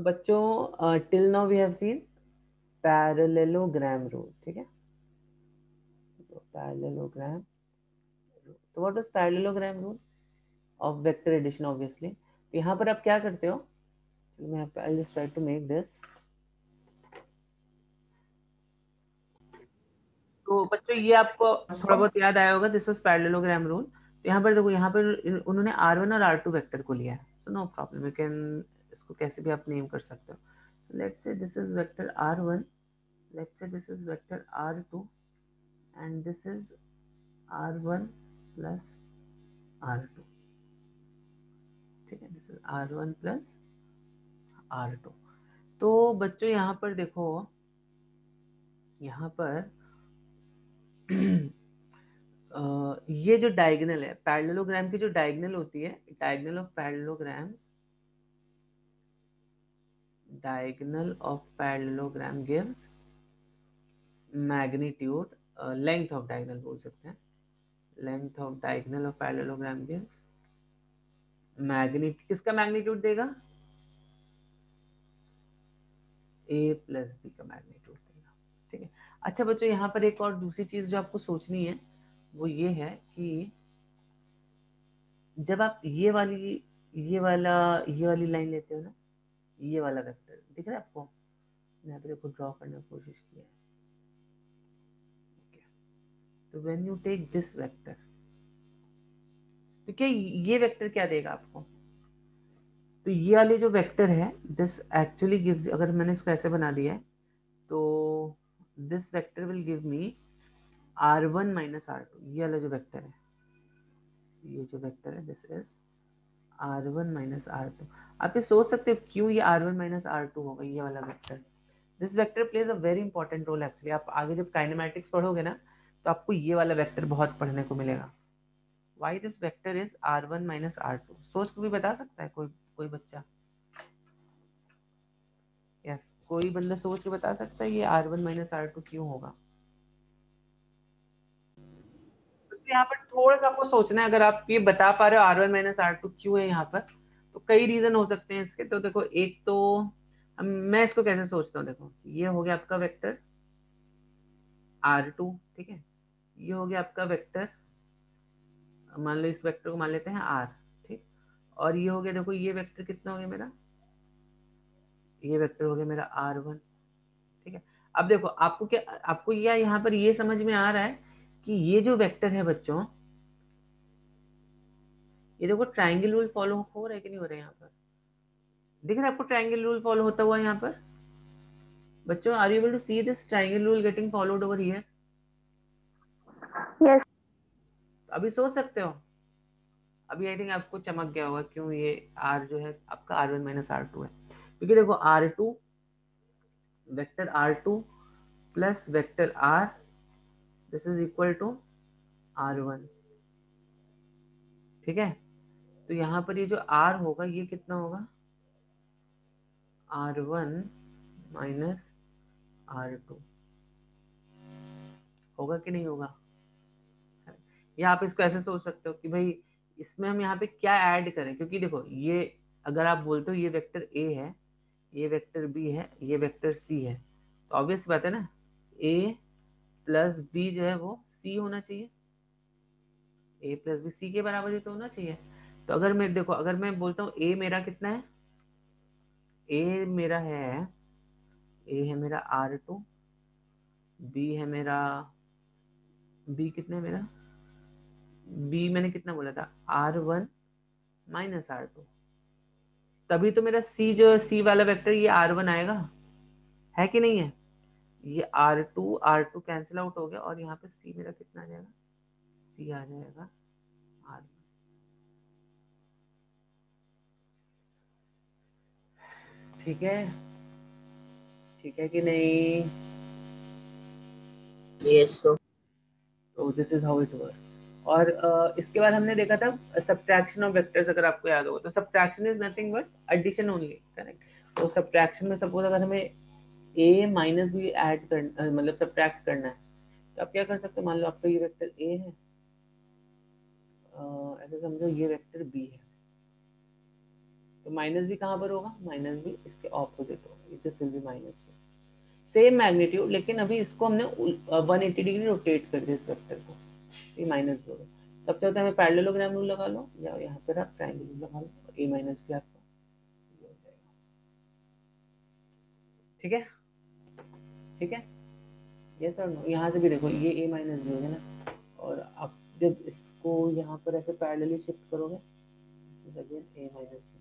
तो बच्चों till now we have seen parallelogram rule, ठीक है। तो पैरेललोग्राम रूल, तो what is parallelogram rule of vector addition obviously. तो यहाँ पर आप क्या करते हो, मैं I just try to make this. तो बच्चों ये आपको थोड़ा बहुत याद आया होगा, दिस वाज पैरेललोग्राम रूल। तो यहाँ पर देखो, यहाँ पर उन्होंने R1 और R2 वेक्टर को लिया है, so no problem, you can इसको कैसे भी आप नेम कर सकते हो। Let's say this is vector R1, let's say this is vector R2 and this is R1 plus R2, ठीक है, this is R1 plus R2। तो बच्चों यहाँ पर देखो, यहाँ पर ये जो डायगोनल है पैरेललोग्राम की, जो डायगोनल होती है, diagonal of parallelograms, diagonal of parallelogram gives magnitude, length of diagonal बोल सकते हैं, length of diagonal of parallelogram gives magnitude, किसका मैग्नीट्यूड देगा, a प्लस बी का मैग्नीट्यूड देगा, ठीक है। अच्छा बच्चों, यहाँ पर एक और दूसरी चीज जो आपको सोचनी है वो ये है कि जब आप ये वाली लाइन लेते हो ना, ये वाला वेक्टर दिख रहा है आपको, यहाँ पे देखो ड्रॉ करने की कोशिश की है, okay. तो when you take this vector, तो क्या ये वेक्टर क्या देगा आपको, तो ये वाले जो वेक्टर है दिस एक्चुअली गिव्स, अगर मैंने इसको ऐसे बना दिया है तो this vector will give me R1 minus R2, ये वाला जो वेक्टर है, ये जो वेक्टर है this is R1 minus R2। आप ये सोच सकते हो क्यों ये R1 माइनस R2 होगा, ये वाला vector, this vector plays a very important role actually. आप आगे जब काइनेमैटिक्स पढ़ोगे ना तो आपको ये वाला वेक्टर बहुत पढ़ने को मिलेगा। Why this vector is R1 minus R2, सोच के भी बता सकता है कोई कोई बच्चा, यस कोई बंदा सोच के बता सकता है ये R1 माइनस R2 क्यों होगा। तो यहाँ पर थोड़ा सा आपको सोचना है, अगर आप ये बता पा रहे हो R1 माइनस R2 क्यों है यहाँ पर, तो कई रीजन हो सकते हैं इसके। तो देखो एक तो मैं इसको कैसे सोचता हूँ, देखो ये हो गया आपका वेक्टर R2, ठीक है, ये हो गया आपका वेक्टर, मान लो इस वेक्टर को मान लेते हैं R, ठीक, और ये हो गया, देखो ये वेक्टर कितना हो गया मेरा, ये वेक्टर हो गया मेरा R1, ठीक है। अब देखो आपको क्या, आपको यह यहाँ पर ये समझ में आ रहा है कि ये जो वेक्टर है बच्चों, ये देखो ट्राइंगल रूल फॉलो हो रहा है कि नहीं हो रहा है, यहाँ पर दिख रहा है आपको ट्राइंगल रूल फॉलो होता हुआ यहाँ पर बच्चों, are you able to see this triangle rule getting followed over here. Yes. अभी सोच सकते हो, अभी आई थिंक आपको चमक गया होगा क्यों ये आर जो है आपका R1 माइनस R2 है, क्योंकि देखो R2 vector R2 plus vector R, this is equal to R1, ठीक है। तो यहाँ पर ये जो R होगा ये कितना होगा, R1 माइनस R2, होगा कि नहीं होगा। या आप इसको ऐसे सोच सकते हो कि भाई इसमें हम यहाँ पे क्या ऐड करें, क्योंकि देखो ये अगर आप बोलते हो ये वेक्टर A है, ये वेक्टर B है, ये वेक्टर C है, तो ऑब्वियस बात है ना, A प्लस B जो है वो C होना चाहिए, A प्लस B C के बराबर ही तो होना चाहिए। तो अगर मैं देखो, अगर मैं बोलता हूँ A मेरा कितना है, A मेरा है, A है मेरा R2, B है मेरा, B कितना है मेरा, B मैंने कितना बोला था R1 माइनस R2, तभी तो मेरा C जो C वाला वेक्टर ये R1 आएगा, है कि नहीं है। ये R2 कैंसिल आउट हो गया और यहाँ पे C मेरा कितना आ जाएगा, C आ जाएगा R1, ठीक है, ठीक है कि नहीं। Yes sir. तो this is how it works. और इसके बाद हमने देखा था सब्ट्रैक्शन ऑफ वेक्टर्स, अगर आपको याद होगा तो subtraction is nothing but addition only, correct. तो सब्ट्रैक्शन में सपोज अगर हमें a माइनस बी ऐड करना, मतलब सब्ट्रैक्ट करना है, तो आप क्या कर सकते हो, मान लो आपका ये वेक्टर a है, ऐसे समझो ये वेक्टर b है, तो माइनस भी कहाँ पर होगा, माइनस भी इसके ऑपोजिट होगा, this will be minus B, same magnitude, लेकिन अभी इसको हमने 180 डिग्री रोटेट कर दिया इस वेक्टर को, ये माइनस बी होगा। तब तक हमें पैरेललोग्राम रूल लगा लो, या यहाँ पर आप ट्रायंगल रूल लगा लो, ए माइनस बी आपका ये हो जाएगा। ठीक है, ठीक है, ये सर नो, यहाँ से भी देखो ये ए माइनस बी हो गया ना, और आप जब इसको यहाँ पर ऐसे पैरेलली शिफ्ट करोगे, ए माइनस बी,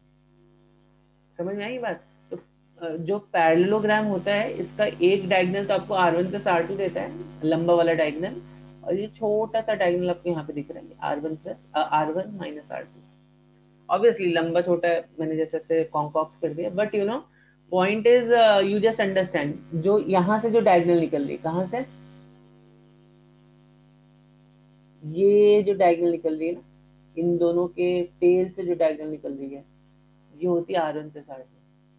समझ में आई बात। तो जो पैरेललोग्राम होता है इसका एक डायगोनल तो आपको R1 प्लस R2 देता है, लंबा वाला डायगोनल, और ये छोटा सा डायगोनल आपको यहाँ पे दिख रहा है R1 plus R1 minus R2। Obviously लंबा छोटा मैंने जैसे कॉन्कॉक्ट कर दिया, but you know point is you just understand, जो यहाँ से जो डायगोनल निकल रही है, कहाँ से, ये जो डायगोनल निकल रही है ना, इन दोनों के टेल से जो डायगोनल निकल रही है, ये होती है R1 प्लस R2,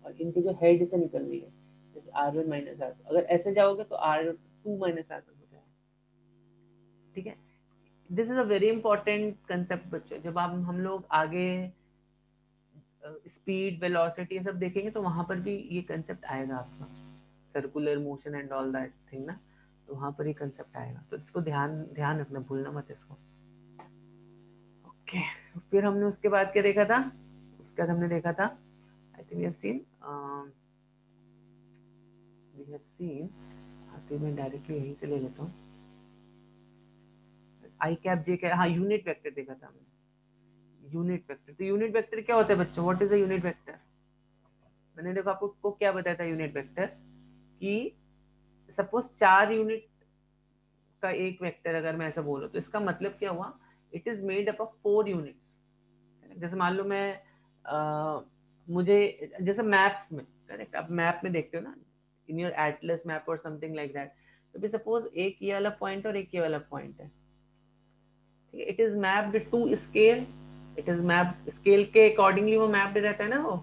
और इनके जो हेड से निकल रही है जैसे R1 माइनस R2, अगर ऐसे जाओगे तो R2 माइनस R1 हो जाएगा। ठीक है, this is a very important concept बच्चों, जब आप हम लोग आगे स्पीड वेलोसिटी ये सब देखेंगे तो वहां पर भी ये कंसेप्ट आएगा आपका, circular motion and all that thing ना, तो वहां पर ये कंसेप्ट आएगा, तो इसको ध्यान ध्यान रखना, भूलना मत इसको। ओके, फिर हमने उसके बाद क्या देखा था, उसके बाद हमने देखा था, I think we have seen, तो मैं डायरेक्टली यहीं से ले लेता हूँ, आई कैप जे कैप, हाँ यूनिट वेक्टर देखा था हमने, यूनिट वेक्टर। तो यूनिट वेक्टर क्या होता है बच्चों, what is a unit vector, मैंने देखो आपको को क्या बताया था यूनिट वेक्टर, कि सपोज 4 यूनिट का एक वेक्टर अगर मैं ऐसा बोलूं तो इसका मतलब क्या हुआ, it is made up of 4 units. जैसे मान लो मैं मुझे जैसे मैप्स में, करेक्ट, आप मैप में देखते हो ना, इन योर एटलस मैप और समथिंग लाइक दैट, तो भी सपोज एक ये वाला पॉइंट और एक ये वाला पॉइंट है, ठीक है, it is mapped to scale, it is map scale के अकॉर्डिंगली वो मैप्ड रहता है ना वो,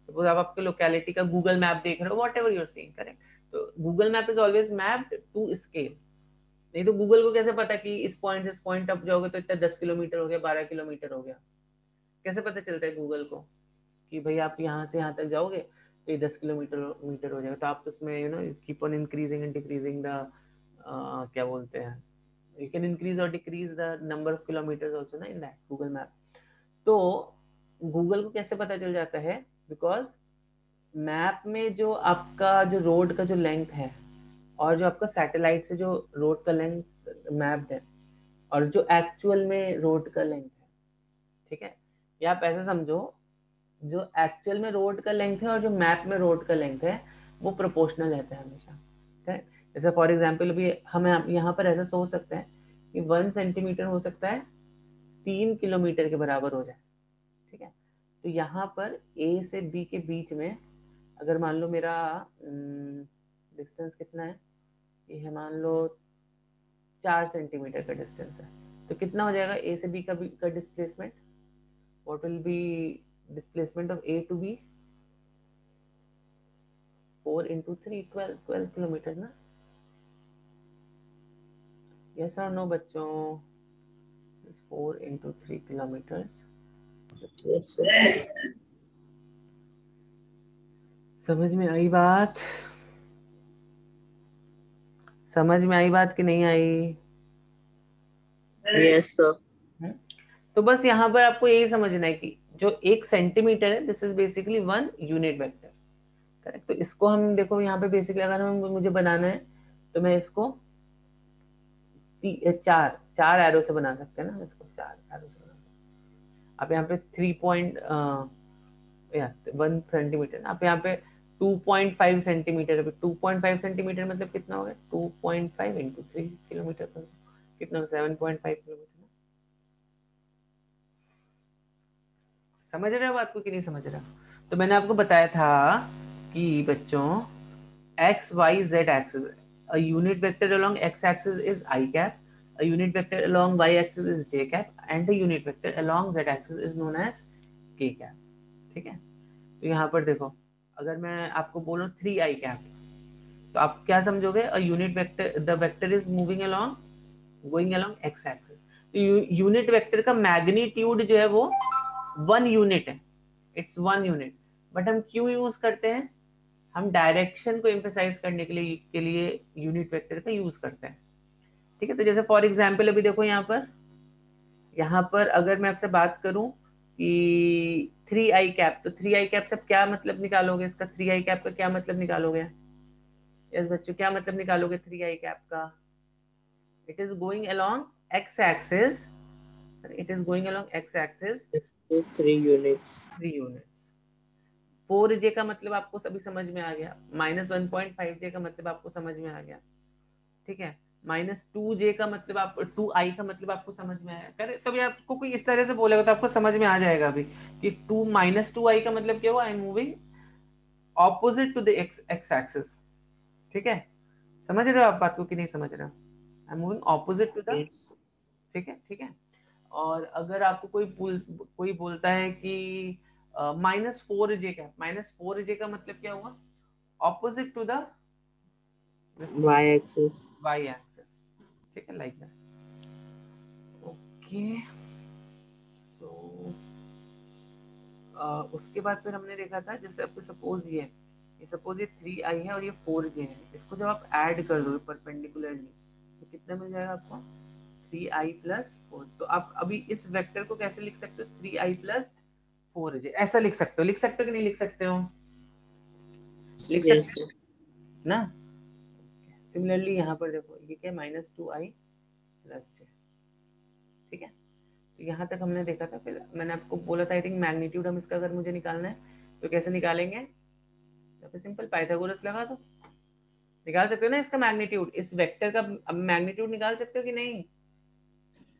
सपोज आप आपके लोकेलिटी का गूगल मैप देख रहे हो, whatever you're seeing, correct, तो Google map is always mapped to scale. नहीं तो गूगल को कैसे पता कि इस पॉइंट से इस पॉइंट अप जाओगे तो इतना 10 किलोमीटर हो गया, 12 किलोमीटर हो गया, कैसे पता चलता है गूगल को कि भाई आप यहाँ से यहाँ तक जाओगे तो ये 10 किलोमीटर मीटर हो जाएगा, तो आप उसमें you know keep on increasing and decreasing the क्या बोलते हैं, यू कैन इंक्रीज और decrease the number of kilometres also ना इन दैट गूगल मैप। तो गूगल को कैसे पता चल जाता है, बिकॉज मैप में जो आपका जो रोड का जो लेंथ है और जो आपका सैटेलाइट से जो रोड का लेंथ मैप्ड है और जो एक्चुअल में रोड का लेंथ है, ठीक है, या आप ऐसे समझो, जो एक्चुअल में रोड का लेंथ है और जो मैप में रोड का लेंथ है वो प्रोपोर्शनल रहता है हमेशा, ठीक है। जैसे फॉर एग्जांपल अभी हम यहाँ पर ऐसा सोच सकते हैं कि 1 सेंटीमीटर हो सकता है 3 किलोमीटर के बराबर हो जाए, ठीक है। तो यहाँ पर ए से बी के बीच में अगर मान लो मेरा डिस्टेंस कितना है, ये है मान लो 4 सेंटीमीटर का डिस्टेंस है, तो कितना हो जाएगा ए से बी का displacement, what will be displacement of A to B, 4 into 3 12 kilometre ना, यस और नो बच्चों, 4 into 3 किलोमीटर्स, समझ में आई बात, समझ में आई बात कि नहीं आई, यस सर। तो बस यहाँ पर आपको यही समझना है कि जो 1 सेंटीमीटर है this is basically 1 unit vector, correct. तो इसको हम देखो यहाँ पे बेसिकली अगर मुझे बनाना है तो मैं इसको चार चार एरो से बना सकते हैं ना, इसको 4 एरो से बना सकते हैं। आप यहाँ पे 1 सेंटीमीटर, आप यहाँ पे 2.5 सेंटीमीटर, 2.5 सेंटीमीटर मतलब कितना हो गया, 2.5 इंटू 3 किलोमीटर पर कितना, 7.5 किलोमीटर। समझ रहे हो बात को कि नहीं समझ रहे हो। तो मैंने आपको बताया था कि बच्चों X Y Z axis, a unit vector along x axis is I cap, a unit vector along y axis is j cap, and a unit vector along z axis is known as k cap, ठीक है। तो यहाँ पर देखो, अगर मैं आपको बोलूँ 3i cap, तो आप क्या समझोगे, अ unit vector, the vector is moving along going along x axis, तो यूनिट वेक्टर का मैग्नीट्यूड जो है वो 1 यूनिट है, इट्स 1 यूनिट, बट हम क्यों यूज करते हैं, हम डायरेक्शन को एम्फेसाइज करने के लिए यूनिट वेक्टर का यूज करते हैं। ठीक है, तो जैसे फॉर एग्जाम्पल अभी देखो यहाँ पर अगर मैं आपसे बात करूं कि 3i कैप, तो 3i कैप से क्या मतलब निकालोगे, इसका 3i कैप का क्या मतलब निकालोगे? यस बच्चों, क्या मतलब निकालोगे 3i कैप का? It is going along x axis, it is going along x axis is 3 units. 3 units. 4j का मतलब आपको सभी समझ में आ गया, -1.5j का मतलब आपको समझ में आ गया। ठीक है, -2j का मतलब आप 2i का मतलब आपको समझ में आया। कर कभी आपको कोई इस तरह से बोलेगा तो आपको समझ में आ जाएगा अभी कि 2 - 2i का मतलब क्या हुआ, I am moving opposite to the X axis. ठीक है, समझ रहे हो आप बात को कि नहीं समझ रहे हो? I am moving opposite to the, Yes. ठीक है ठीक है। और अगर आपको कोई बोलता है कि -4j का मतलब क्या हुआ, opposite to the Y-axis. Y axis. ठीक है, लाइक दैट। ओके, सो उसके बाद फिर हमने देखा था, जैसे आपको सपोज ये 3i है और ये 4j है, इसको जब आप ऐड कर दो परपेंडिकुलरली तो कितना मिल जाएगा आपको, 3i+4। तो आप अभी इस वेक्टर को कैसे लिख सकते हो, 3i+4j ऐसा लिख सकते हो कि नहीं लिख सकते हो? लिख Yes. सकते हो ना। सिमिलरली यहाँ पर देखो ये क्या, -2i+j। ठीक है, तो यहाँ तक हमने देखा था। फिर मैंने आपको बोला था आई थिंक मैग्नीट्यूड हम इसका अगर मुझे निकालना है तो कैसे निकालेंगे, तो फिर सिंपल पाइथागोरस लगा दो, निकाल सकते हो ना इसका मैग्नीट्यूड, इस वेक्टर का अब मैग्नीट्यूड निकाल सकते हो कि नहीं?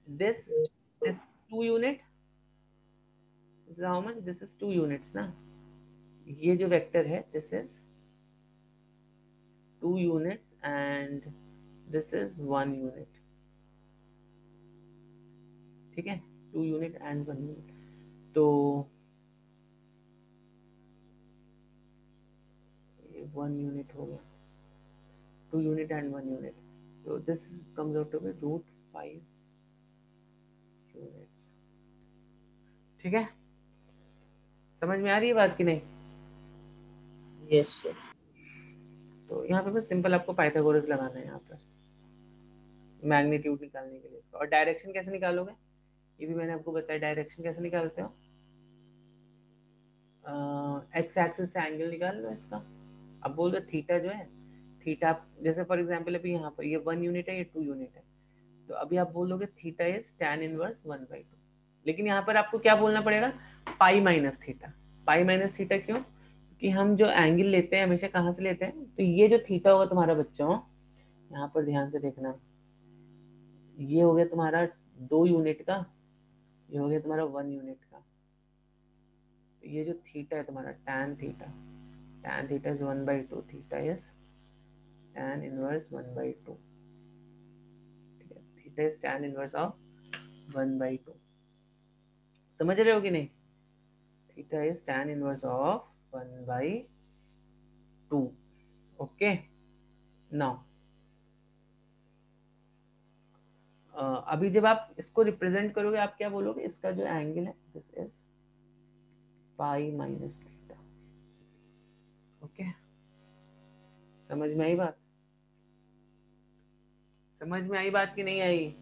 This Yes. This 2 unit, this is how much, this is 2 units ना। ये जो वेक्टर है this is 2 units and this is 1 unit. ठीक है, 2 यूनिट एंड 1 यूनिट, तो 1 यूनिट हो गया, 2 यूनिट एंड 1 यूनिट, तो this comes out to be √5 units. ठीक है, समझ में आ रही है बात कि नहीं? Yes, sir. तो यहाँ पे बस सिंपल आपको पाइथागोरस लगाना है यहाँ पर मैग्नीट्यूड निकालने के लिए। और डायरेक्शन कैसे निकालोगे, ये भी मैंने आपको बताया, डायरेक्शन कैसे निकालते हो, एक्स एक्सिस से एंगल निकाल लो इसका। अब बोल दो थीटा जो है, थीटा जैसे फॉर एग्जांपल अभी यहाँ पर ये 1 यूनिट है, ये 2 यूनिट है, तो अभी आप बोलोगे थीटा इज tan−1/2। लेकिन यहाँ पर आपको क्या बोलना पड़ेगा, पाई-थीटा। पाई-थीटा क्यों, कि हम जो एंगल लेते हैं हमेशा कहाँ से लेते हैं, तो ये जो थीटा होगा तुम्हारा बच्चों, यहाँ पर ध्यान से देखना, ये हो गया तुम्हारा 2 यूनिट का, ये हो गया तुम्हारा 1 यूनिट का। तो ये जो थीटा है तुम्हारा tan theta is 1/2, theta is tan−1/2। ठीक है, थीटा इज tan−1 ऑफ 1/2। समझ रहे हो कि नहीं? Theta is tan−1 of 1/2। Okay, now अभी जब आप इसको रिप्रेजेंट करोगे आप क्या बोलोगे, इसका जो एंगल है दिस इज पाई-थीटा। ओके, समझ में आई बात? समझ में आई बात कि नहीं आई?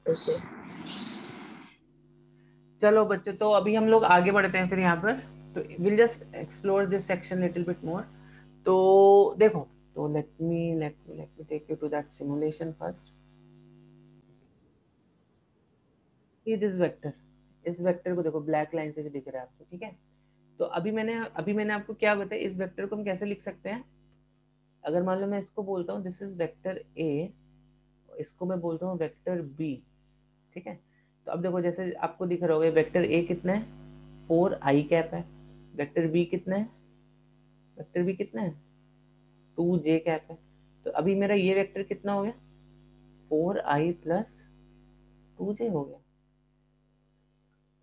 Yes, sir. चलो बच्चों, तो अभी हम लोग आगे बढ़ते हैं फिर यहाँ पर, तो will just explore this section little bit more. तो देखो, तो let me take you to that simulation first. See this vector, इस वेक्टर को देखो ब्लैक लाइन से जो दिख रहा है आपको, ठीक है। तो अभी मैंने आपको क्या बताया, इस वेक्टर को हम कैसे लिख सकते हैं, अगर मान लो मैं इसको बोलता हूँ दिस इज वेक्टर ए, इसको मैं बोलता हूँ वेक्टर बी। ठीक है, तो अब देखो जैसे आपको दिख रहा होगा वेक्टर ए कितना है, 4i कैप है, वेक्टर बी कितना है, वेक्टर बी कितना है, 2j कैप है। तो अभी मेरा ये वेक्टर कितना हो गया, 4i+2j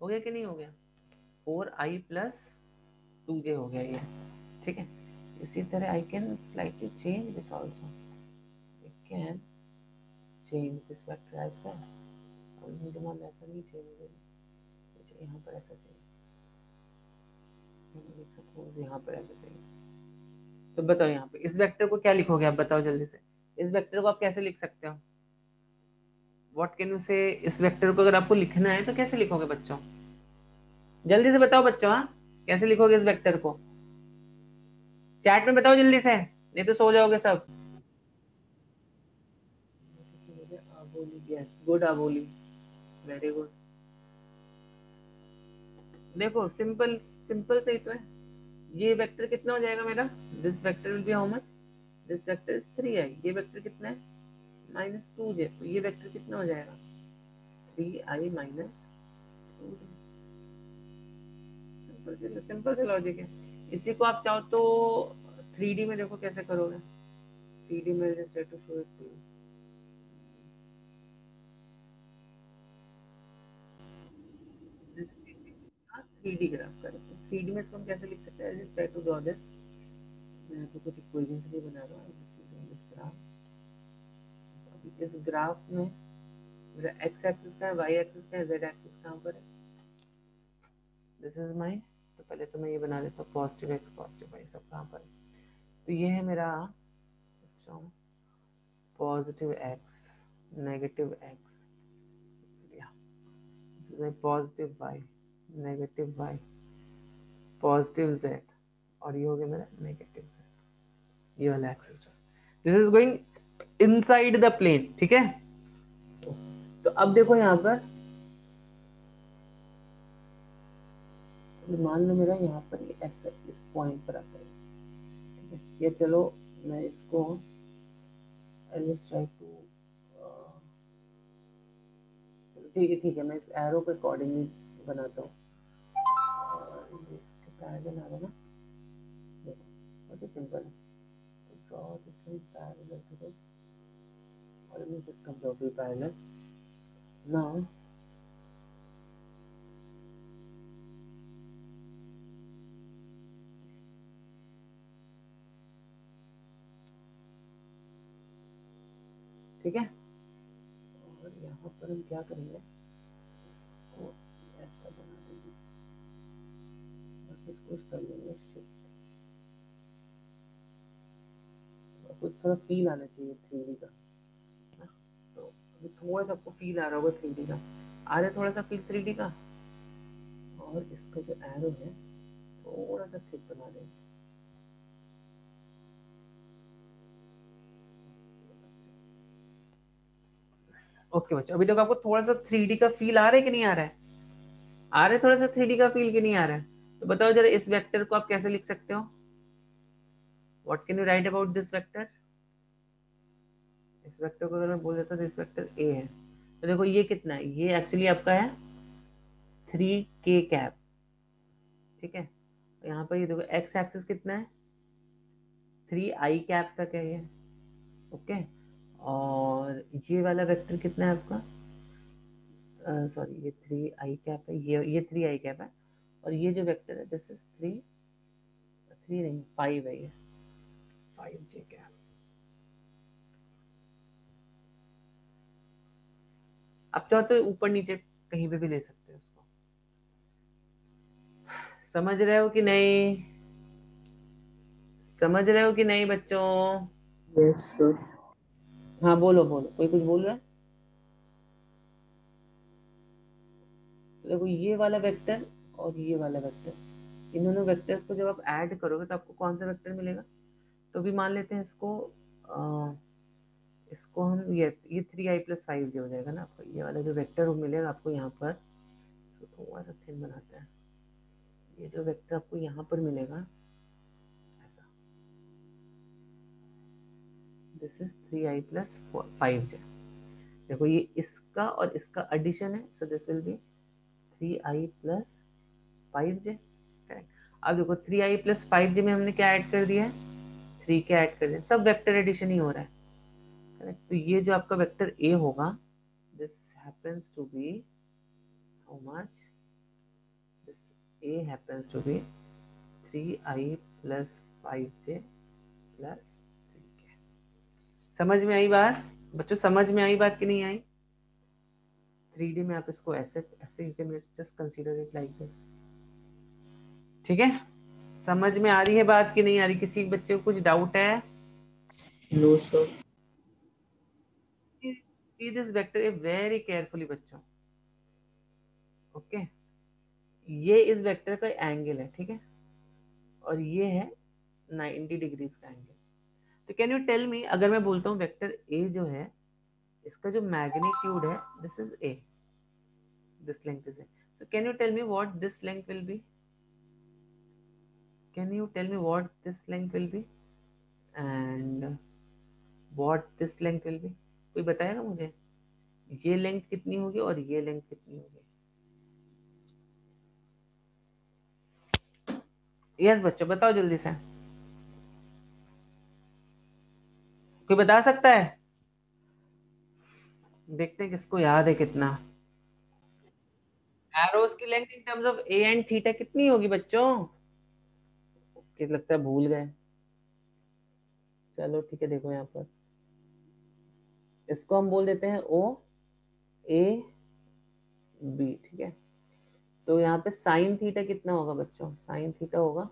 हो गया कि नहीं हो गया, 4i+2j हो गया ये। ठीक है, इसी तरह I can slightly change this also, I can change this vector as well. और मुझे मान ऐसा नहीं चाहिए, मुझे यहाँ पर ऐसा चाहिए। सपोज यहाँ पर ऐसा चाहिए, तो बताओ यहाँ पे इस वेक्टर को क्या लिखोगे आप, बताओ जल्दी से। इस वेक्टर को आप कैसे लिख सकते हो? व्हाट कैन यू से? इस वेक्टर को अगर आपको लिखना है तो कैसे लिखोगे बच्चों? जल्दी से बताओ बच्चों, हाँ कैसे लिखोगे इस वेक्टर को? चैट में बताओ जल्दी से, नहीं तो सो जाओगे सब। आबोली, यस गुड आबोली, वेरी गुड। देखो सिंपल, सिंपल से ही तो है। ये वेक्टर कितना हो जाएगा मेरा? This vector will be how much? This vector is 3i, ये वेक्टर कितना है? -2j, तो ये वेक्टर कितना हो जाएगा? 3i minus 2j। सिंपल से लॉजिक है। इसी को आप चाहो तो 3D में देखो कैसे करोगे। 3D में जैसे to show it to you, 3D graph करें तो 3D में इसको हम कैसे लिख सकते हैं? Just try to draw this. मैं तो कुछ इक्वेशंस नहीं बना रहा हूँ, दिस ग्राफ। अभी इस ग्राफ में मेरा x एक्सिस का है, y एक्सिस का है, z एक्सिस कहाँ पर है? दिस इज माई, तो पहले तो मैं ये बना लेता हूँ पॉजिटिव x पॉजिटिव y, सब कहाँ पर है? तो ये है मेरा positive x, negative x, positive y, negative y, positive z, और ये हो गया मेरा नेगेटिव z, ये वाला axis. This is going inside the plane, ठीक है। तो अब देखो यहाँ पर, मान लो मेरा यहाँ पर ये ऐसा इस पॉइंट पर आता है, ठीक है। ये चलो मैं इसको ट्राई टू, ठीक है मैं इस एरो के अकॉर्डिंगली बनाता हूँ। इसके पैरेलल आ रहा ना, देखो बहुत ही सिंपल है। तो draw this line parallel to this, almost it comes out to be parallel. Now ठीक है, और यहाँ पर हम क्या करेंगे, इसको ऐसा बना देंगे, इसको इस कर लेंगे शिफ्ट। कुछ थोड़ा फील आना चाहिए 3D का, तो अभी थोड़ा सा आपको फील आ रहा होगा 3D का, आ रहा है थोड़ा सा फील 3D का। और इसका जो एरो है थोड़ा सा थिक बना देंगे। ओके बच्चों, अभी तक आपको थोड़ा सा 3D का फील आ रहा है कि नहीं आ रहा है? आ रहा है थोड़ा सा 3D का फील कि नहीं आ रहा है? तो बताओ जरा इस वेक्टर को आप कैसे लिख सकते हो? What can you right about this vector? इस वेक्टर को अगर मैं बोल देता हूँ दिस वेक्टर ए है, तो देखो ये कितना है, ये एक्चुअली आपका है 3k कैप, ठीक है। यहाँ पर ये देखो एक्स एक्सिस कितना है, 3i कैप तक है ये, ओके। और ये वाला वेक्टर कितना है आपका, सॉरी ये 3i कैप है, ये 3i कैप है। और ये जो वेक्टर है दिस इज 3 नहीं 5 है, ये 5j कैप। आप चाहो तो ऊपर नीचे कहीं पे भी ले सकते हो उसको। समझ रहे हो कि नहीं? समझ रहे हो कि नहीं बच्चों? Yes, sir. हाँ बोलो बोलो, कोई कुछ बोल रहा है? देखो ये वाला वेक्टर और ये वाला वेक्टर, इन दोनों वेक्टर्स को जब आप ऐड करोगे तो आपको कौन सा वेक्टर मिलेगा? तो भी मान लेते हैं इसको, इसको हम ये 3i+5j हो जाएगा ना आपका, ये वाला जो वेक्टर मिलेगा आपको यहाँ पर। तो थोड़ा सा थिन बनाते हैं, ये जो वेक्टर आपको यहाँ पर मिलेगा ऐसा, दिस इज 3i+5j। देखो ये इसका और इसका एडिशन है, so this will B 3i+5j, correct. अब देखो 3i+5j में हमने क्या ऐड कर दिया है, 3k ऐड कर दिया, सब वेक्टर एडिशन ही हो रहा है, करेक्ट। तो ये जो आपका वेक्टर ए होगा, this happens to be how much, this A happens to be 3i+5j plus 3k। समझ में आई बात बच्चों? समझ में आई बात कि नहीं आई? 3D में आप इसको ऐसे ऐसे, you can just consider it like this, ठीक है। समझ में आ रही है बात कि नहीं आ रही? किसी बच्चे को कुछ डाउट है? No, sir. See this vector very carefully बच्चों, ओके। ये इस वेक्टर का एंगल है, ठीक है, और ये है 90 डिग्रीज का एंगल। तो कैन यू टेल मी, अगर मैं बोलता हूँ वेक्टर ए जो है, इसका जो मैग्नीट्यूड है, this is a, this length is a, so can you tell me what this length will be? Can you tell me what this length will be and what this length will be? कोई बताएगा मुझे ये length कितनी होगी और ये length कितनी होगी? यस बच्चों बताओ जल्दी से, कोई बता सकता है? देखते हैं किसको याद है कितना। एरोस की length in terms of A and theta कितनी होगी बच्चों? किस लगता है भूल गए। चलो ठीक है, देखो यहाँ पर इसको हम बोल देते हैं ओ ए बी, ठीक है। तो यहाँ पे साइन थीटा कितना होगा बच्चों? साइन थीटा होगा,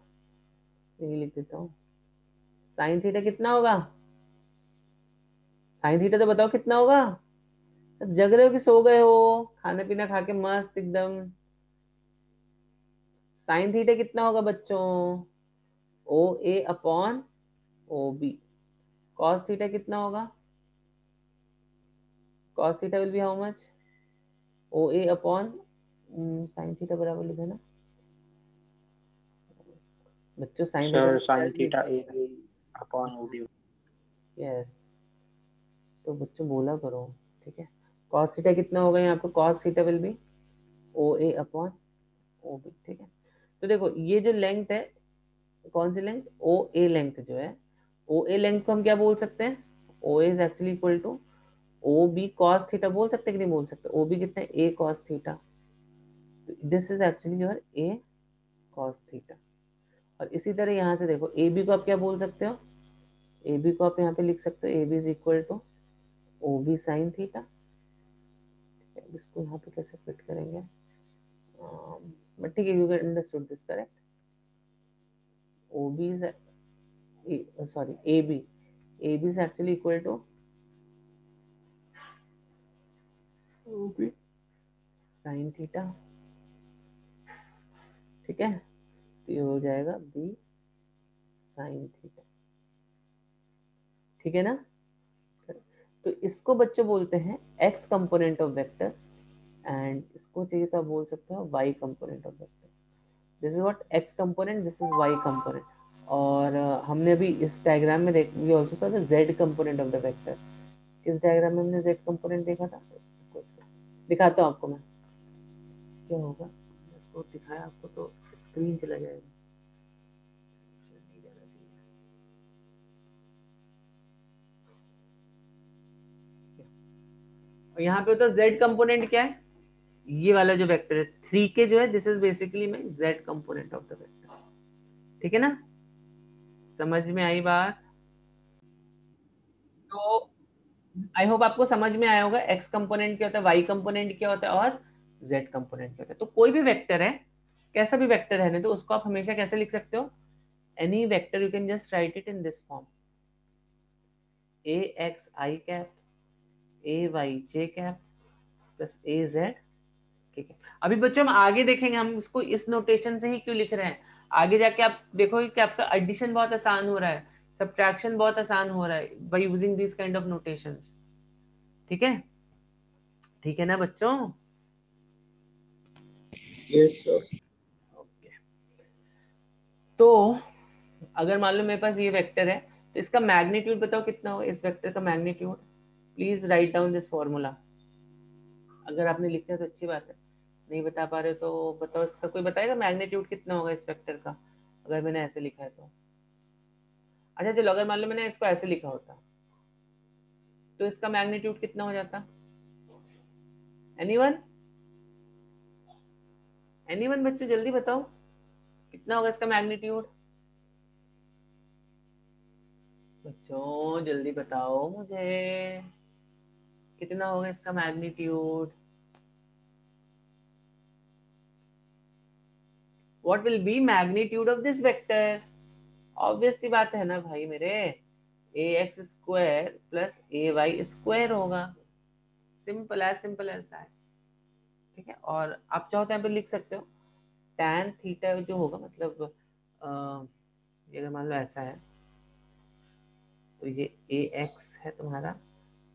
ये लिख देता हूँ, साइन थीटा कितना होगा? साइन थीटा तो बताओ कितना होगा? जग रहे हो कि सो गए हो? खाना पीना खा के मस्त एकदम। साइन थीटा कितना होगा बच्चों? O A upon O B. Cos theta कितना होगा? Cos theta will be how much? O A upon sine theta बराबर लिखा ना बच्चों? साइन थीटा Sir, को sin theta AB upon OB. यस, तो बच्चों बोला करो, ठीक है। कॉस थीटा कितना होगा यहाँ पे? Cos theta will be O A upon O B, ठीक है। तो देखो ये जो लेंथ है, कौन सी लेंथ? ओ ए लेंथ जो है, ओ ए लेंथ को हम क्या बोल सकते हैं? O is actually equal to O B cos theta, बोल सकते हैं कि नहीं बोल सकते? ओ बी कितना है? A cos theta. This is actually your A cos theta. और इसी तरह यहाँ से देखो ए बी को आप क्या बोल सकते हो? ए बी को आप यहाँ पे लिख सकते हो A B is equal to O B sine theta. इसको यहाँ पे कैसे फिट करेंगे? बट ठीक है, you can understood this correct. O B is sorry, AB is actually equal to OB sin theta, ठीक है। तो ये हो जाएगा B sin थीटा, ठीक है ना। तो इसको बच्चों बोलते हैं x component of vector, and इसको चाहिए तो आप बोल सकते हो y component of vector. This is what x component, this is y component. और हमने अभी इस डायग्राम में देख, we also saw the z component of the vector. इस डायग्राम में हमने z कंपोनेंट देखा था, दिखाता हूँ आपको मैं क्या होगा। इसको दिखाया आपको तो स्क्रीन चला जाएगा, नहीं जाना चाहिए। और यहाँ पे तो z कंपोनेंट क्या है? ये वाला जो वेक्टर है 3k जो है, दिस इज बेसिकली में z component of the vector, ठीक है ना। समझ में आई बात? तो आई होप आपको समझ में आया होगा x कंपोनेंट क्या होता है, y कंपोनेंट क्या होता है और z कंपोनेंट क्या होता है। तो कोई भी वेक्टर है, कैसा भी वेक्टर है ना, तो उसको आप हमेशा कैसे लिख सकते हो? Any vector you can just write it in this form, A X I cap A Y J cap plus A Z, ठीक है। अभी बच्चों हम आगे देखेंगे हम इसको इस नोटेशन से ही क्यों लिख रहे हैं। आगे जाके आप देखोगे कि आपका एडिशन बहुत आसान हो रहा है, सब्ट्रैक्शन बहुत आसान हो रहा है by using this kind of notations, ठीक है। ठीक है ना बच्चों? Yes, sir. ओके। तो अगर मान लो मेरे पास ये वेक्टर है, तो इसका मैग्नीट्यूड बताओ कितना होगा इस वेक्टर का magnitude? Please write down this formula. अगर आपने लिखा है तो अच्छी बात है, नहीं बता पा रहे तो बताओ, इसका कोई बताएगा मैग्नीट्यूड कितना होगा इस वेक्टर का अगर मैंने ऐसे लिखा है तो? अच्छा चलो, अगर मान लो मैंने इसको ऐसे लिखा होता तो इसका मैग्नीट्यूड कितना हो जाता? एनीवन? एनीवन बच्चों जल्दी बताओ कितना होगा इसका मैग्नीट्यूड? बच्चों जल्दी बताओ मुझे कितना होगा इसका magnitude? What will be magnitude of this vector? Obvious सी बात है ना भाई मेरे, ax square plus ay square होगा। Simple as that. ठीक है, और आप चाहो तो यहाँ पे लिख सकते हो tan थीटा जो होगा, मतलब ये अगर मान लो ऐसा है तो ये ax है तुम्हारा,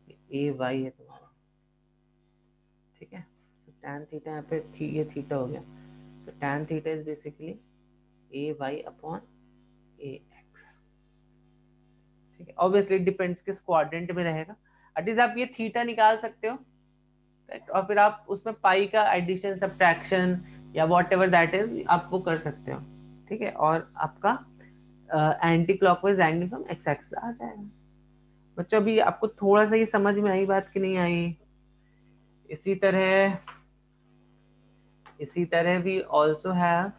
ये ay है तुम्हारा। ठीक है, सो tan थीटा यहाँ पे ये थीटा हो गया, सो tan theta is basically ay upon ax। ठीक है, ऑब्वियसली डिपेंड्स किस क्वाड्रेंट में रहेगा, एटलीस्ट आप ये थीटा निकाल सकते हो, और फिर आप उसमें पाई का एडिशन सब्ट्रैक्शन या वॉट एवर दैट इज आप वो कर सकते हो। ठीक है, और आपका anticlockwise angle from X axis आ जाएगा। बच्चों अभी आपको थोड़ा सा ये समझ में आई बात कि नहीं आई? इसी तरह वी ऑल्सो हैव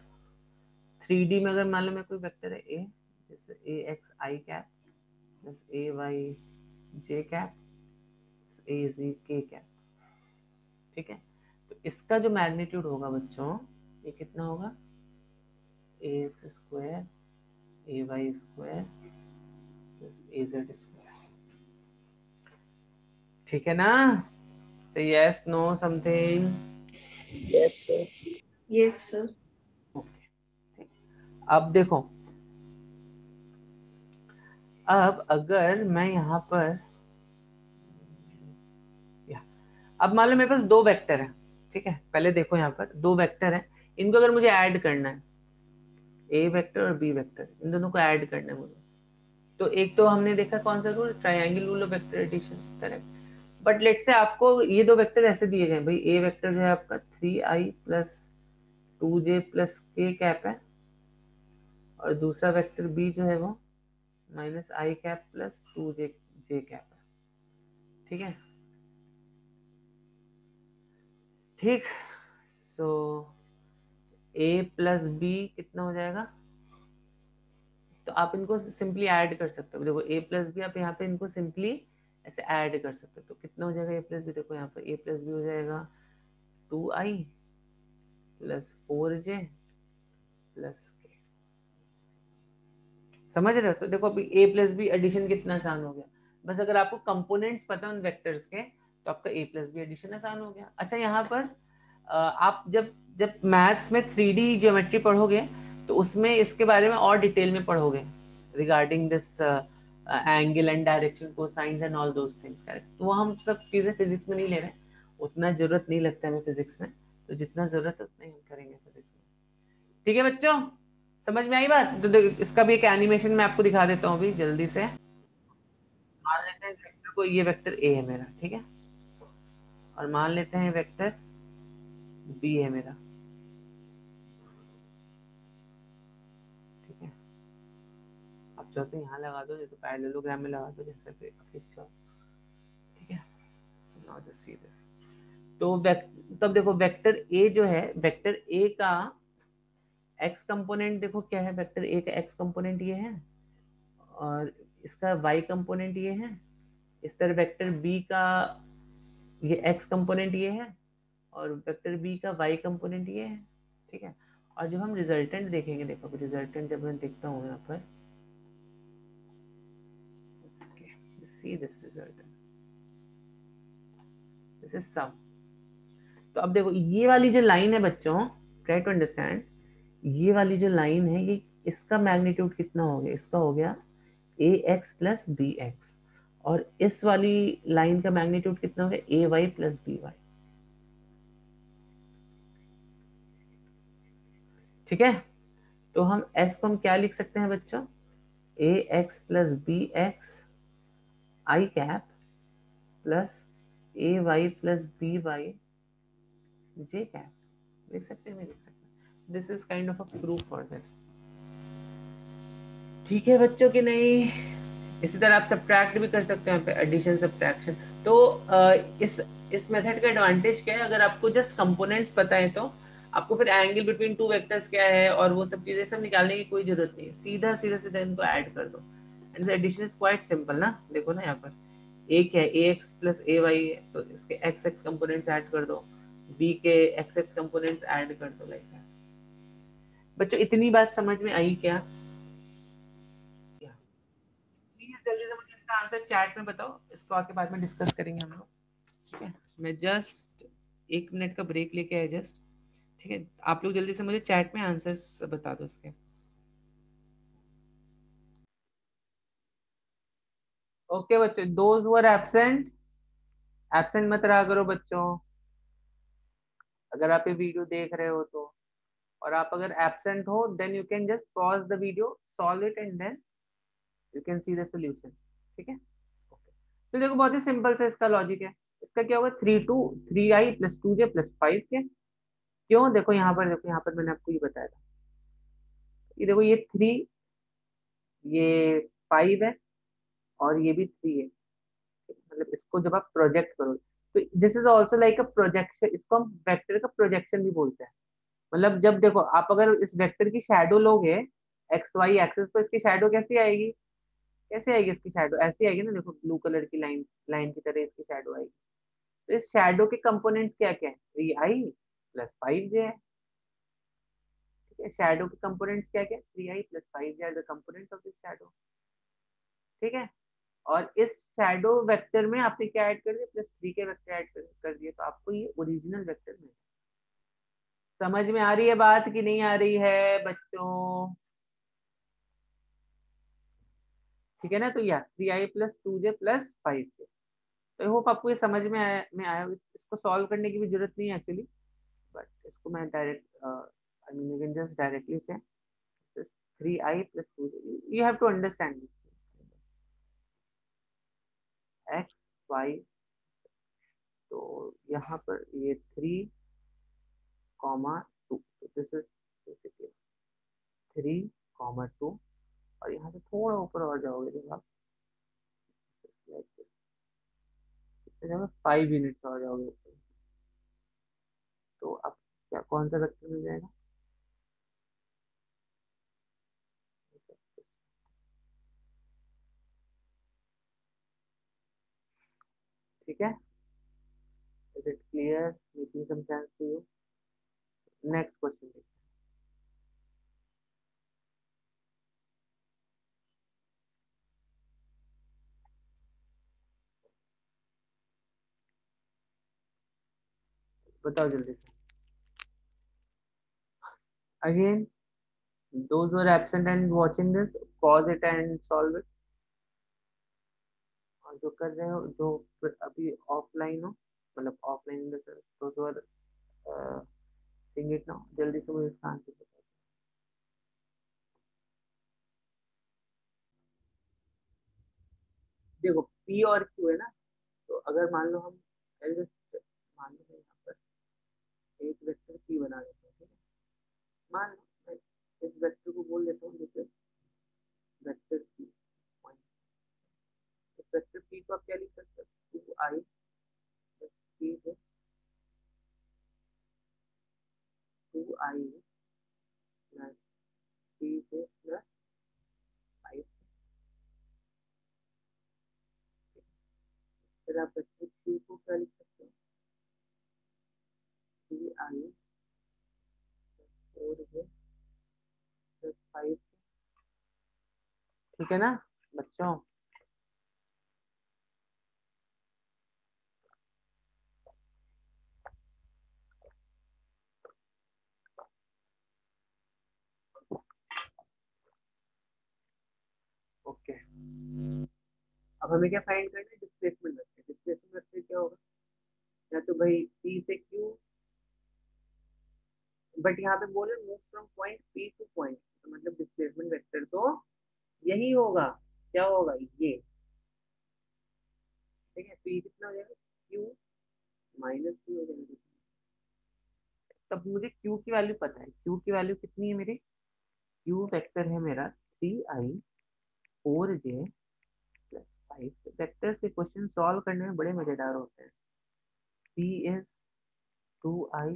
3D में, अगर मान लो मैं कोई वेक्टर है ए, जैसे A X I cap plus A Y J cap A Z K cap. ठीक है, तो इसका जो मैग्नीट्यूड होगा बच्चों, ये कितना होगा, ए x square A Y square plus A Z square. ठीक है ना? से yes no something? Yes, sir. Yes, sir. Okay, अब देखो, अब अगर मैं यहाँ पर अब मान लो मेरे पास दो वेक्टर है। ठीक है, पहले देखो यहाँ पर दो वेक्टर है, इनको अगर मुझे ऐड करना है, ए वेक्टर और बी वेक्टर, इन दोनों को ऐड करना है मुझे, तो एक तो हमने देखा कौन सा rule, triangle rule of vector addition, correct. But let say आपको ये दो वेक्टर ऐसे दिए गए भाई, ए वेक्टर जो है आपका 3i प्लस 2j प्लस के कैप है, और दूसरा वेक्टर बी जो है वो माइनस आई कैप प्लस 2j जे कैप है। ठीक है, ठीक, सो a प्लस बी कितना हो जाएगा, तो आप इनको सिंपली ऐड कर सकते हो। देखो a प्लस बी, आप यहाँ पे इनको सिंपली ऐसे ऐड कर सकते हो, तो कितना हो जाएगा a प्लस बी, देखो यहाँ पर a प्लस बी हो जाएगा 2i प्लस 4j प्लस के। समझ रहे हो? तो देखो अभी a प्लस बी एडिशन कितना आसान हो गया, बस अगर आपको कंपोनेंट्स पता है उन वेक्टर्स के तो आपका a प्लस बी एडिशन आसान हो गया। अच्छा, यहाँ पर आप जब जब मैथ्स में 3D ज्योमेट्री पढ़ोगे तो उसमें इसके बारे में और डिटेल में पढ़ोगे, regarding this angle and direction, cosines and all those things, correct. तो वो हम सब चीजें फिजिक्स में नहीं ले रहे हैं, उतना जरूरत नहीं लगता है हमें फिजिक्स में, तो जितना जरूरत है उतना ही हम करेंगे फिजिक्स में। ठीक है बच्चों, समझ में आई बात? तो इसका भी एक एनिमेशन मैं आपको दिखा देता हूँ अभी जल्दी से। मान लेते हैं वेक्टर को, ये वेक्टर ए है मेरा, ठीक है, और मान लेते हैं वेक्टर बी है मेरा। ठीक है, आप चाहो तो यहाँ लगा दो, नहीं तो पैरेललोग्राम में लगा दो, जैसे भी आपकी इच्छा हो। ठीक है, नाउ जस्ट सी दिस। तो तब देखो वेक्टर ए जो है, वेक्टर ए का एक्स कंपोनेंट देखो क्या है, वेक्टर ए का एक्स कंपोनेंट ये है और इसका वाई कंपोनेंट ये है। इस तरह वेक्टर बी का ये एक्स कंपोनेंट ये है और वेक्टर बी का वाई कंपोनेंट ये है। ठीक है, और जब हम रिजल्टेंट देखेंगे, देखो रिजल्टेंट जब मैं देखता हूँ यहाँ पर, see this resultant, this is sum. तो अब देखो ये वाली जो लाइन है बच्चों, ट्राई टू अंडरस्टैंड, ये वाली जो लाइन है ये इसका मैग्नीट्यूड कितना हो गया, इसका हो गया ए एक्स प्लस बी एक्स, और इस वाली लाइन का मैग्नीट्यूड कितना हो गया, ए वाई प्लस बी वाई। ठीक है, तो हम s को हम क्या लिख सकते हैं बच्चों, ए X plus B x I cap plus A Y plus B Y J cap. लिख सकते हैं, नहीं लिख सकते? This is kind of a proof for this. ठीक है बच्चों कि नहीं? इसी तरह आप सब्ट्रैक्ट भी कर सकते हैं यहाँ पे, एडिशन सब्ट्रैक्शन। तो इस मेथड का एडवांटेज क्या है, अगर आपको जस्ट कंपोनेंट्स पता है तो आपको फिर एंगल बिटवीन टू वेक्टर्स क्या है और वो सब चीजें सब निकालने की कोई जरूरत नहीं है, सीधा सीधा सीधा इनको ऐड कर दो। And addition is quite simple ना, देखो ना यहाँ पर एक है A X plus A Y है, तो इसके एक्स एक्स कंपोनेंट्स ऐड कर दो, बी के एक्स एक्स कंपोनेंट्स ऐड कर दो, लाइक दैट। बच्चों इतनी बात समझ में आई क्या? प्लीज जल्दी से मुझे इसका आंसर चैट में बताओ, इसको आके बाद में डिस्कस करेंगे हम लोग। ठीक है, मैं जस्ट 1 मिनट का ब्रेक लेके आया जस्ट। ठीक है, आप लोग जल्दी से मुझे चैट में आंसर्स बता दो इसके। ओके बच्चों, those who are absent, absent मत रहा करो बच्चों, अगर आप ये वीडियो देख रहे हो तो। और आप अगर एब्सेंट हो then you can just pause the video, solve it and then you can see the solution. ठीक है, ओके। तो देखो बहुत ही सिंपल से इसका लॉजिक है। इसका क्या होगा, 3i + 2j + 5 के। क्यों, देखो यहाँ पर, देखो यहाँ पर मैंने आपको ये बताया था, ये देखो ये 3, ये 5 है, और ये भी 3 है। मतलब इसको जब आप प्रोजेक्ट करो तो this is also like a projection, इसको हम वेक्टर का प्रोजेक्शन भी बोलते हैं। मतलब जब देखो आप अगर इस वेक्टर की शेडो लोगे एक्स वाई एक्सिस, तो इसकी शेडो कैसी आएगी, कैसे आएगी इसकी शेडो, ऐसी आएगी ना, देखो ब्लू कलर की लाइन, लाइन की तरह इसकी शेडो आएगी। तो इस शेडो के कंपोनेंट्स क्या क्या है, 3i + 5j है। ठीक है, शेडो के कंपोनेंट्स क्या क्या है, 3i + 5j are the components of this shadow. ठीक है, और इस शैडो वेक्टर में आपने क्या ऐड कर दिया, +3 के वेक्टर ऐड कर दिए, तो आपको ये ओरिजिनल वेक्टर मिला। समझ में आ रही है बात कि नहीं आ रही है बच्चों? ठीक है ना, तो या 3i + 2j + 5j। तो आई होप आपको ये समझ में आया। इसको सॉल्व करने की भी जरूरत नहीं है एक्चुअली, बट इसको मैं direct I mean you can just directly से 3i + 2j, you have to understand this, x y। तो यहाँ पर ये 3, 2, तो दिस इज बेसिकली 3, 2, और यहाँ से थोड़ा ऊपर और जाओगे जब आप, like this, जब आप 5 यूनिट्स और जाओगे ऊपर, तो आप क्या, कौन सा वेक्टर मिल जाएगा, ठीक है। Is it clear, making some sense to you? Next question, बताओ जल्दी से। Again, those who are absent and watching this, pause it and solve it। और जो कर रहे हो, जो अभी ऑफलाइन हो, मतलब offline in the sense, those who are sing it now, जल्दी से मुझे इसका आंसर बताओ। देखो पी और क्यू है ना, तो अगर मान लो हम मान लो मैं यहाँ पर एक वेक्टर पी बना लेता हूँ, ठीक है। मान लो मैं इस वेक्टर को बोल देता हूँ जैसे वेक्टर पी पॉइंट। इस वेक्टर पी को आप क्या लिख सकते हो, 2i + 3 है, 2i + 3j + 5। फिर आप वेक्टर क्यू को क्या लिख सकते हो, 3i + 4j + 5। ठीक है ना बच्चों? ओके, अब हमें क्या फाइंड करना है, डिस्प्लेसमेंट वेक्टर। डिस्प्लेसमेंट वेक्टर क्या होगा, या तो भाई पी से क्यू, बट यहाँ पे बोले move from point P two point, तो मतलब डिस्प्लेसमेंट वेक्टर तो यही होगा, क्या होगा ये। ठीक है, तो ये कितना हो जाएगा, क्यू -q हो जाएगा। तब मुझे क्यू की वैल्यू पता है, क्यू की वैल्यू कितनी है मेरी, क्यू वेक्टर है मेरा 3i + 4j + 5। वेक्टर्स के क्वेश्चन सॉल्व करने में बड़े मजेदार होते हैं। p is 2i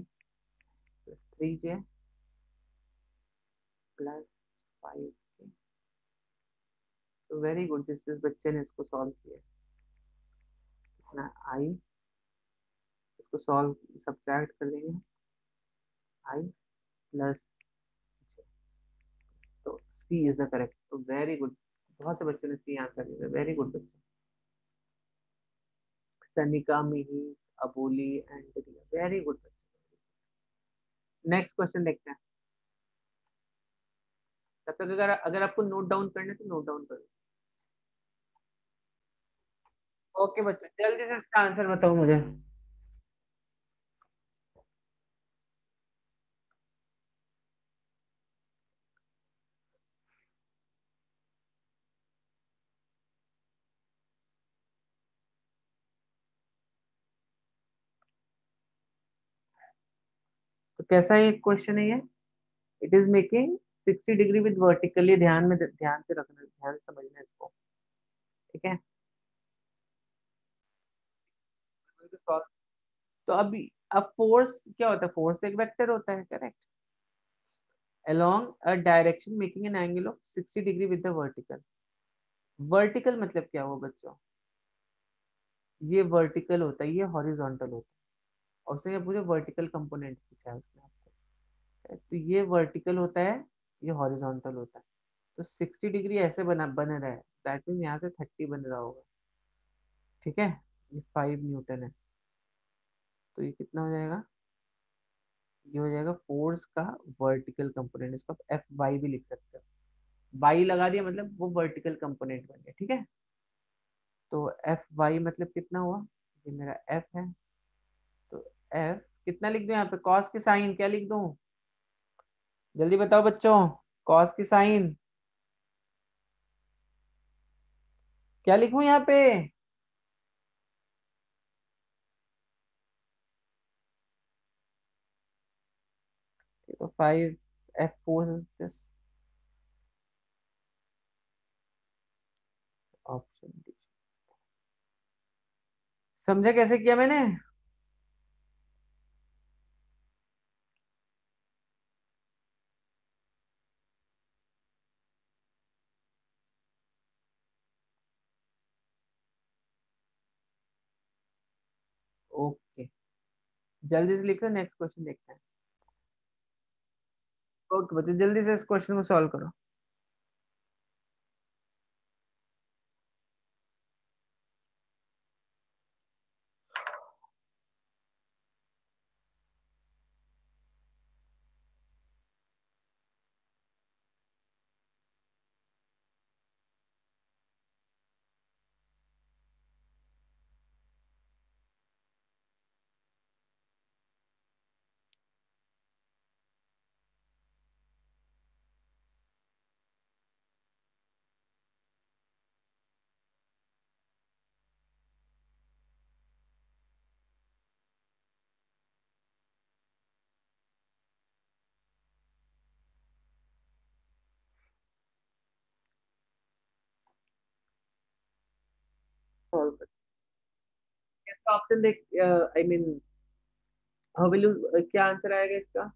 + 3j + 5। तो वेरी गुड, जिस बच्चे ने इसको सॉल्व किया ना, आई इसको सॉल्व सब्ट्रैक्ट कर देंगे, i + तो सी इज द करेक्ट। तो वेरी गुड, बहुत से बच्चों ने सी आंसर दिया, वेरी गुड बच्चों। सनिका, मिही, अबोली एंड रिया, वेरी गुड बच्चों। नेक्स्ट क्वेश्चन देखते हैं। तब तक अगर अगर आपको नोट डाउन करना है तो नोट डाउन करो। ओके बच्चों, जल्दी से इसका आंसर बताओ मुझे। तो कैसा ये क्वेश्चन है ये? It is making 60 degree with vertically, ध्यान से रखना, ध्यान से समझना इसको, ठीक है। तो अभी अब फोर्स क्या होता है? फोर्स एक वेक्टर होता है, correct, along a direction making an angle of 60 degree with the vertical। Vertical मतलब क्या हुआ बच्चों? ये वर्टिकल होता है, ये हॉरिजॉन्टल होता है। और उसने क्या पूछा? वर्टिकल कंपोनेंट पूछा है उसने आपको। तो ये वर्टिकल होता है, ये हॉरिजॉन्टल होता है। तो 60 डिग्री ऐसे बन रहा है, दैट मीन यहाँ से 30 बन रहा होगा, ठीक है। ये 5 न्यूटन है। तो ये कितना हो जाएगा? ये हो जाएगा फोर्स का वर्टिकल कंपोनेंट। इसको आप एफ वाई भी लिख सकते हो। वाई लगा दिया मतलब वो वर्टिकल कंपोनेंट बन गया, ठीक है। तो एफ वाई मतलब कितना हुआ? ये मेरा एफ है। तो एफ कितना लिख दूं यहाँ पे? कॉस की साइन क्या लिख दूं? जल्दी बताओ बच्चों, कॉस की साइन क्या लिखूं यहाँ पे? तो 5 F4 is this option D. समझा कैसे किया मैंने? ओके, जल्दी से लिखो, नेक्स्ट क्वेश्चन देखते हैं। ओके बच्चों, जल्दी से इस क्वेश्चन को सॉल्व करो। सॉल्व करो। इसका ऑप्शन देख, I mean how will you, क्या आंसर आएगा इसका?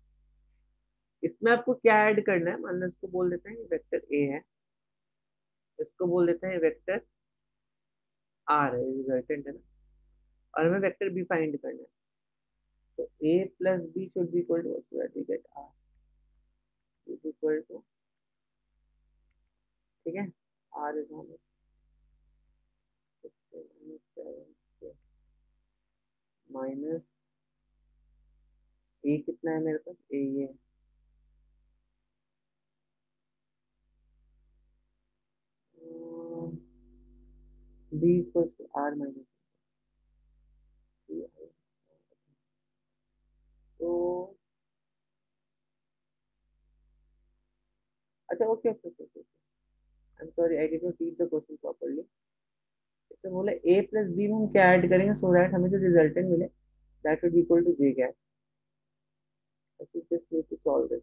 इसमें आपको क्या ऐड करना है? मान लो इसको बोल देते हैं ये वेक्टर ए है, इसको बोल देते हैं वेक्टर आर है, रिजल्टेंट है ना। और हमें वेक्टर बी फाइंड करना है। तो A plus B should be equal to, so that we get R is equal to, ठीक है, R is on minus A कितना है मेरे पास? ए ये B equals to R minus. तो अच्छा, okay okay okay, I am sorry, I did not read the question properly. इसमें बोले ए प्लस बी में हम क्या ऐड करेंगे सो दैट हमें जो रिजल्टेंट मिले that will be equal to J cap. Just need to solve this.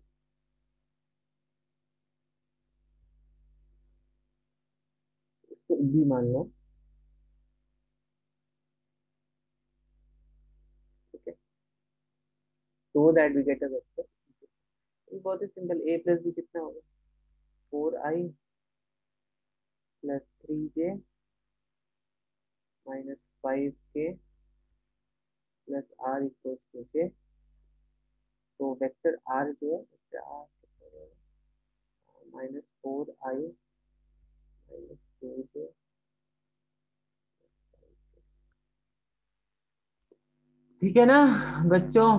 इसको बी मान लो, ठीक है, so that we get a vector. ये बहुत ही सिंपल, ए प्लस बी कितना होगा? 4i + 3j -5k plus R equals to J. तो वेक्टर आर जो है, वेक्टर आर -4i -2j। ठीक है ना बच्चों?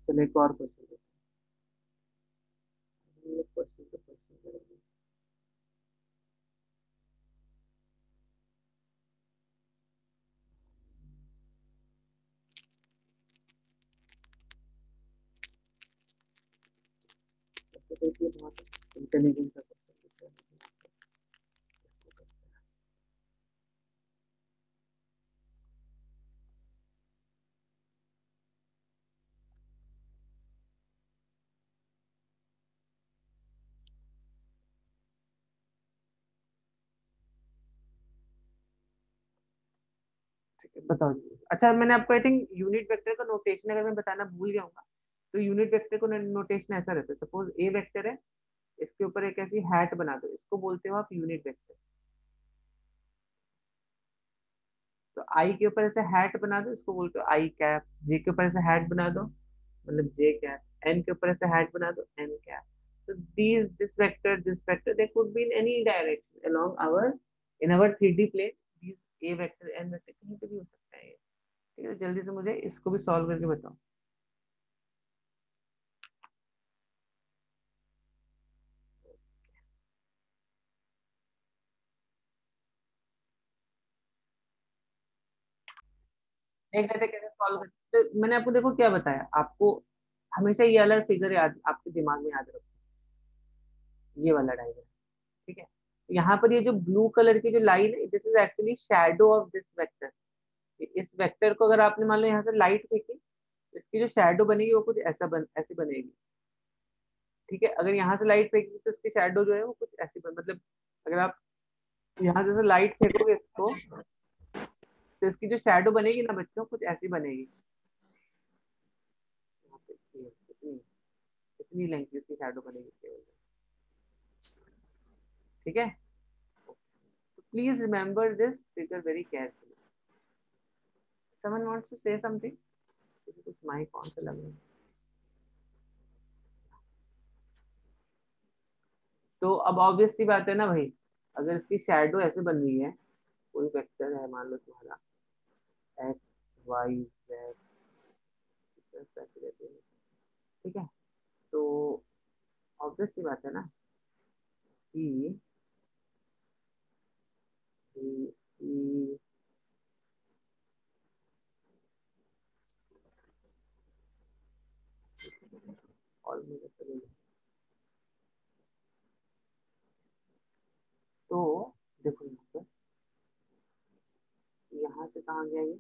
चलो एक और क्वेश्चन, क्वेश्चन तो क्वेश्चन करेंगे। तो देखिए बहुत इंटेलिजेंट का क्वेश्चन। ठीक है बताओ जी। अच्छा मैंने आपको आई थिंक यूनिट वेक्टर का नोटेशन अगर मैं बताना भूल गया हूँ, तो यूनिट वेक्टर को नोटेशन ऐसा रहता है, सपोज ए वेक्टर है, इसके ऊपर एक ऐसी हैट बना दो, इसको बोलते हो आप यूनिट वेक्टर। तो आई के ऊपर ऐसे हैट बना दो, इसको बोलते हो आई कैप। जे के ऊपर ऐसे हैट बना दो, मतलब जे कैप। एन के ऊपर ऐसे हैट बना दो, एन कैप। तो these this vector they could be in any direction along our in our 3D plane। these a vector n vector कहीं पे भी हो सकता है ये। ठीक है, जल्दी से मुझे इसको भी सॉल्व करके बताओ। देख लेते कैसे सॉल्व करते। तो मैंने आपको देखो क्या बताया आपको, हमेशा ये अलग फिगर याद आपके दिमाग में याद रखो, ये वाला डायग्राम। ठीक है, यहाँ पर ये जो ब्लू कलर की जो लाइन है, this is actually shadow of this vector. इस वेक्टर को अगर आपने मान लो यहाँ से लाइट फेंकी, तो इसकी जो शैडो बनेगी वो कुछ ऐसी बनेगी। ठीक है, अगर यहाँ से लाइट फेंकेगी तो इसकी शैडो जो है वो कुछ मतलब अगर आप यहाँ से लाइट फेंकोगे इसको, तो इसकी जो शैडो बनेगी ना बच्चों, कुछ ऐसी बनेगी। यहाँ पे इतनी इतनी लेंथ की इसकी शैडो बनेगी केवल। ठीक है, तो please remember this figure very carefully. Someone wants to say something? कुछ माइक ऑन से लग रहा है। तो अब ऑब्वियस सी बात है ना भाई, अगर इसकी शैडो ऐसे बन रही है, कोई वेक्टर है मान लो तुम्हारा एक्स वाई जेड, ठीक है, तो ऑब्वियस सी बात है ना कि कि और मुझे चलेगा। तो देखो यहाँ से कहाँ गया ये,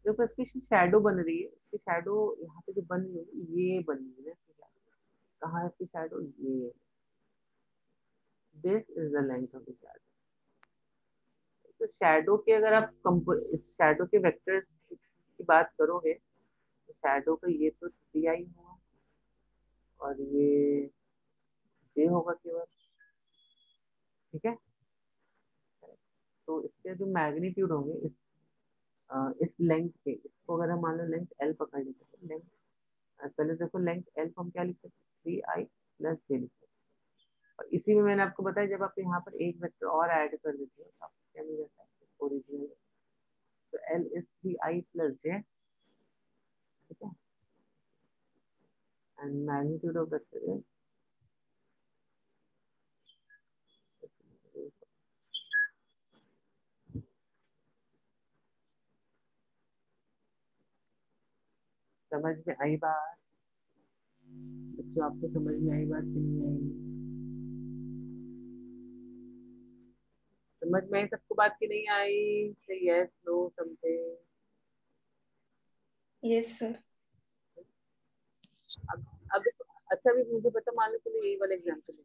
देखो इसकी शैडो बन रही है, इसकी शैडो यहाँ पे जो बन रही है ये बन रही है ना इसकी shadow। कहाँ है इसकी शैडो, ये। This is the length of the shadow. तो शैडो के अगर आप इस शैडो के वेक्टर्स की बात करोगे, तो शैडो का ये तो डी आई हुआ, और ये जे होगा केवल। ठीक है, तो इसके जो मैग्नीट्यूड होंगे इस लेंथ के, इसको अगर हम मान लो लेंथ एल पकड़ लेते हैं, लेंथ पहले देखो लेंथ एल को हम क्या लिख सकते हैं, 3i प्लस जे लिख सकते हैं। और इसी में मैंने आपको बताया जब आप यहाँ पर एक वेक्टर और ऐड कर देते हो तो आपको क्या मिल जाता है ओरिजिनल। तो एल इज 3i प्लस जे। ठीक है, and magnitude of vector is, समझ में आई बात बच्चों? आपको समझ में आई बात कि नहीं आई? समझ में आई सबको बात की नहीं आई? Yes no something? Yes, sir. अब अच्छा भी मुझे पता, मान लो चलो यही वाला एग्जाम्पल ले,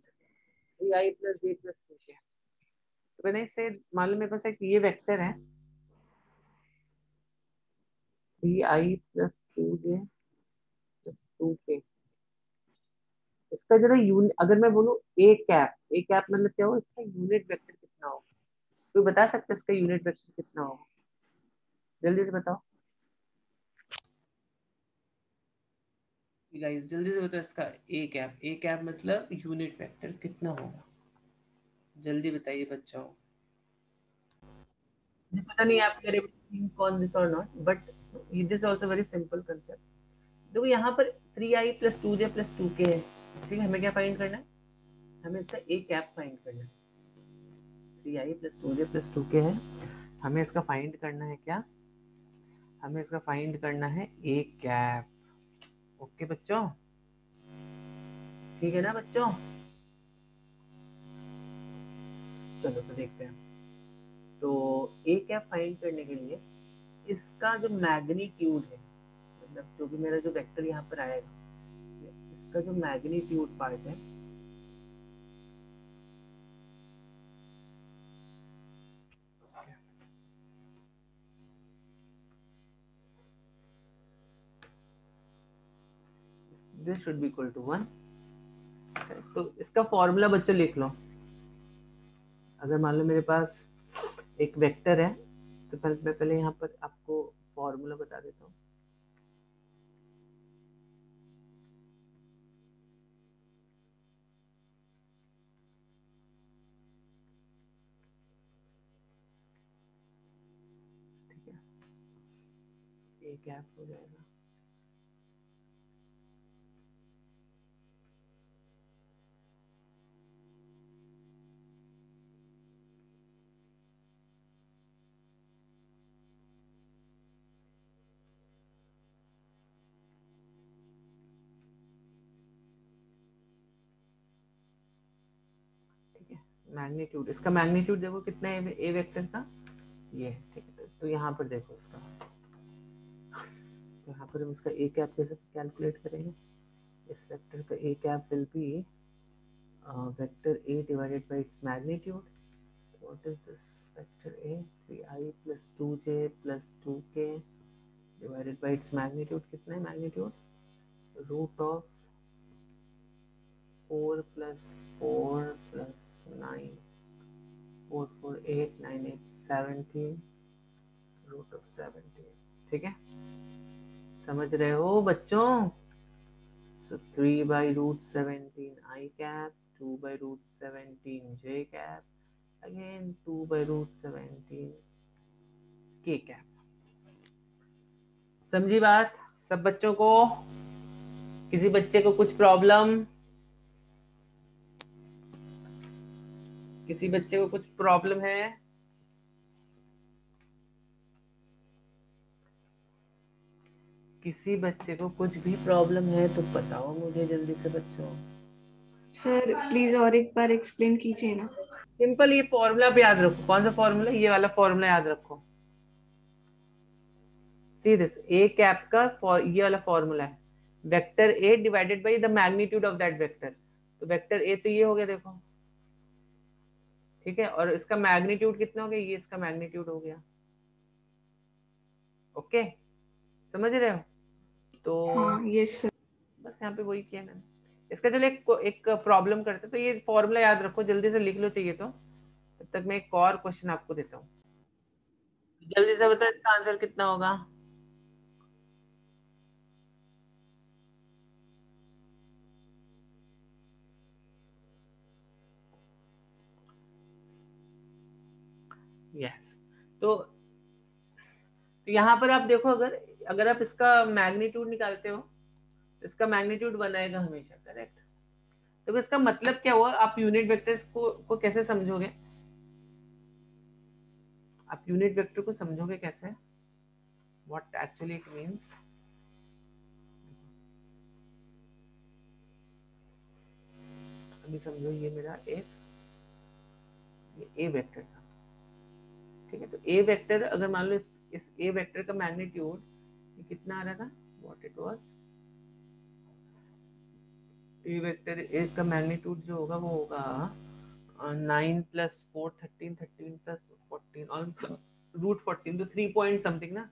3i प्लस जे प्लस 2 के। तो मैंने इससे मान लो मेरे पास एक ये वेक्टर है 3i plus 2j plus 2k। इसका जरा अगर मैं बोलूँ ए कैप मतलब क्या हो, इसका यूनिट वेक्टर कितना होगा? कोई बता सकता है इसका यूनिट वेक्टर कितना होगा? जल्दी से बताओ गाइस, जल्दी से बताओ इसका ए कैप मतलब यूनिट वेक्टर कितना होगा, जल्दी बताइए बच्चों। मुझे पता नहीं आप मेरे कौन दिस और not, but this also very simple concept. देखो यहाँ पर 3i plus 2j plus 2k है, ठीक है। हमें क्या फाइंड करना है, हमें इसका ए कैप फाइंड करना है। 3i plus 2j plus 2k है, हमें इसका फाइंड करना है क्या, हमें इसका फाइंड करना है ए कैप। ओके बच्चों, ठीक है ना बच्चों। चलो तो देखते हैं। तो ए कैप फाइंड करने के लिए इसका जो मैग्नीट्यूड है, मतलब जो भी मेरा जो वेक्टर यहाँ पर आएगा, इसका जो मैग्नीट्यूड पार्ट है, this should be equal to 1। तो इसका फॉर्मूला बच्चों लिख लो। अगर मान लो मेरे पास एक वेक्टर है, तो मैं पहले यहाँ पर आपको फॉर्मूला बता देता हूँ। ठीक है, ए कैप हो जाएगा, ठीक है। मैग्नीट्यूड, इसका मैग्नीट्यूड देखो कितना है ए वेक्टर का, ये है, ठीक है। तो यहाँ पर देखो इसका, तो यहाँ पर हम इसका ए कैप कैसे कैलकुलेट करेंगे। इस वेक्टर का A cap will be vector A divided by its magnitude. What is this vector A, 3i plus 2j plus 2k divided by its magnitude. कितना है magnitude, root of 4 plus 4 plus 9, 4 4 8 9 8 17, root of 17। ठीक है, समझ रहे हो बच्चों। So 3 by root 17 I cap, 2 by root 17 J cap, again 2 by root 17 K cap। समझी बात सब बच्चों को, किसी बच्चे को कुछ प्रॉब्लम, किसी बच्चे को कुछ प्रॉब्लम है। किसी बच्चे को कुछ भी प्रॉब्लम है तो बताओ मुझे जल्दी से बच्चों। सर प्लीज और एक बार एक्सप्लेन कीजिए ना। सिंपल, ये फॉर्मूला भी याद रखो। कौन सा फॉर्मूला, ये वाला फॉर्मूला याद रखो। सी दिस ए कैप का ये वाला फॉर्मूला है, vector A divided by the magnitude of that vector. तो वेक्टर ए तो ये हो गया देखो, ठीक है, और इसका मैग्नीट्यूड कितना हो गया, ये इसका मैग्नीट्यूड हो गया। ओके, समझ रहे हो। तो हाँ यस सर। बस यहाँ पे वही किया मैंने। इसका चलो एक प्रॉब्लम करते हैं। तो ये फॉर्मूला याद रखो, जल्दी से लिख लो चाहिए तो, तब तक मैं एक और क्वेश्चन आपको देता हूँ। जल्दी से बताओ इसका आंसर कितना होगा। यस, तो यहाँ पर आप देखो, अगर अगर आप इसका मैग्नीट्यूड निकालते हो, इसका मैग्नीट्यूड बनाएगा हमेशा, करेक्ट। तो इसका मतलब क्या हुआ, आप यूनिट वेक्टर्स को कैसे समझोगे, आप यूनिट वेक्टर को समझोगे कैसे, व्हाट एक्चुअली इट मींस। अभी समझो ये मेरा ए वेक्टर था, ठीक है। तो ए वेक्टर अगर मान लो इस ए वेक्टर का मैग्नीट्यूड कितना आ रहा था, what it was, A vector A का मैग्नीट्यूड जो होगा वो होगा 9 प्लस 4 13, 13 प्लस 14 और रूट 14, तो 3 पॉइंट समथिंग ना।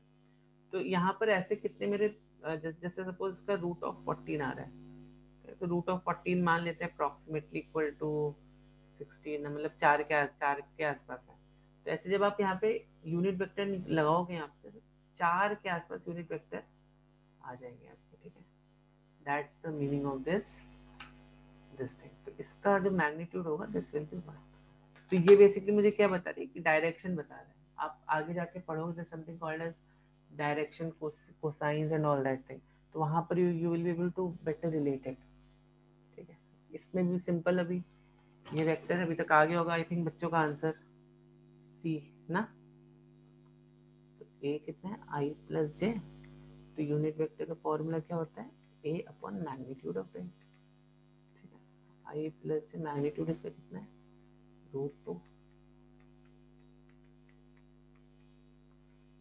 तो यहाँ पर ऐसे कितने मेरे जैसे सपोज इसका रूट ऑफ 14 आ रहा है, तो रूट ऑफ 14 मान लेते हैं अप्रोक्सीमेटली इक्वल टू 16, मतलब 4 के आसपास है। तो ऐसे जब आप यहाँ पे यूनिट वेक्टर लगाओगे यहाँ पे, 4 के आसपास यूनिट वेक्टर आ जाएंगे आपके, ठीक है। That's the meaning of this thing. तो इसका जो मैग्नीट्यूड होगा दिस विल बी 1। तो ये बेसिकली मुझे क्या बता रही है कि डायरेक्शन बता रहा है। आप आगे जाके पढ़ोगे something called as direction cosines and all that thing, तो वहां पर you will be able to better relate it, ठीक है। इसमें भी सिंपल, अभी ये वेक्टर अभी तक आ गया होगा आई थिंक बच्चों का आंसर सी ना। तो ए कितना है, आई प्लस जे। तो यूनिट वेक्टर का फॉर्मूला क्या होता है, ए अपॉन मैग्नीट्यूड ऑफ ए, ठीक है। आई प्लस जे, मैग्नीट्यूड इसका कितना है, √2।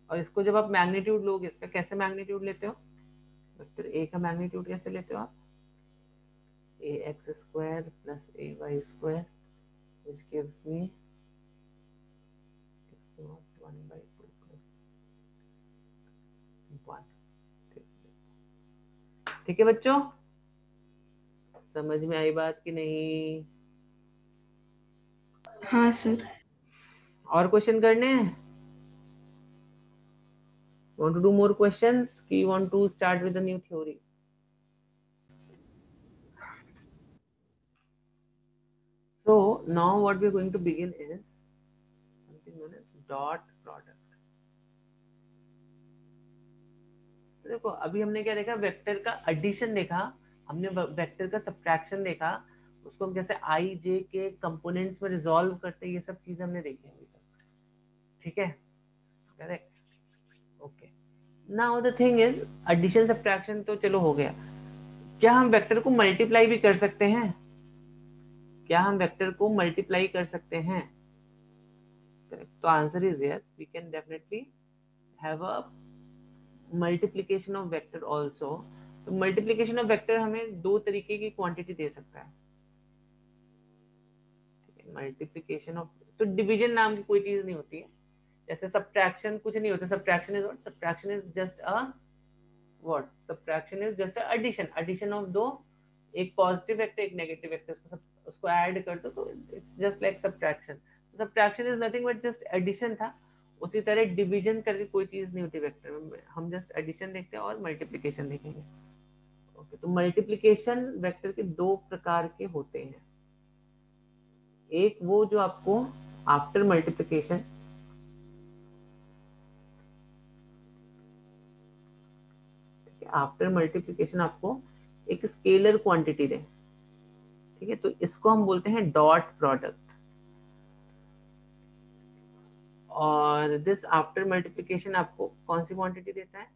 और इसको जब आप मैग्नीट्यूड लोगे, इसका कैसे मैग्नीट्यूड लेते हो, वेक्टर ए का मैग्नीट्यूड कैसे लेते हो आप, ax² plus ay² which gives me x0 1/2 1। ठीक है बच्चों, समझ में आई बात कि नहीं? हाँ सर। और क्वेश्चन करने हैं? Want to do more questions? कि you want to start with a new theory? So now what we are going to begin is something known as dot product. तो देखो अभी हमने क्या देखा, वेक्टर का एडिशन देखा, हमने वेक्टर का सब्ट्रैक्शन देखा, उसको हम कैसे आई जे के कंपोनेंट्स में रिजॉल्व करते हैं, ये सब चीजें हमने देखी अभी तक, ठीक है, correct, okay. Now the thing is addition subtraction तो चलो हो गया, क्या हम वेक्टर को मल्टीप्लाई भी कर सकते हैं, क्या हम वेक्टर को मल्टीप्लाई कर सकते हैं, तो answer is yes, we can definitely have a multiplication of vector also. तो मल्टीप्लीकेशन ऑफ वेक्टर हमें दो तरीके की क्वांटिटी दे सकता है, मल्टीप्लीकेशन ऑफ, तो डिवीजन नाम की कोई चीज नहीं होती है, जैसे सब्ट्रैक्शन कुछ नहीं होता, subtraction is what, subtraction is just a what, subtraction is just a addition, addition of दो, एक पॉजिटिव वेक्टर एक नेगेटिव वेक्टर, उसको ऐड कर दो तो it's just like subtraction. Subtraction is nothing but just addition था। उसी तरह डिवीजन करके कोई चीज नहीं होती वेक्टर में, हम जस्ट एडिशन देखते हैं और मल्टीप्लीकेशन देखेंगे, ओके। तो मल्टीप्लीकेशन वेक्टर के दो प्रकार के होते हैं, एक वो जो आपको आफ्टर मल्टीप्लिकेशन, आफ्टर मल्टीप्लिकेशन आपको एक स्केलर क्वांटिटी दे, ठीक है, तो इसको हम बोलते हैं डॉट प्रोडक्ट। और दिस आफ्टर मल्टीप्लिकेशन आपको कौन सी क्वांटिटी देता है,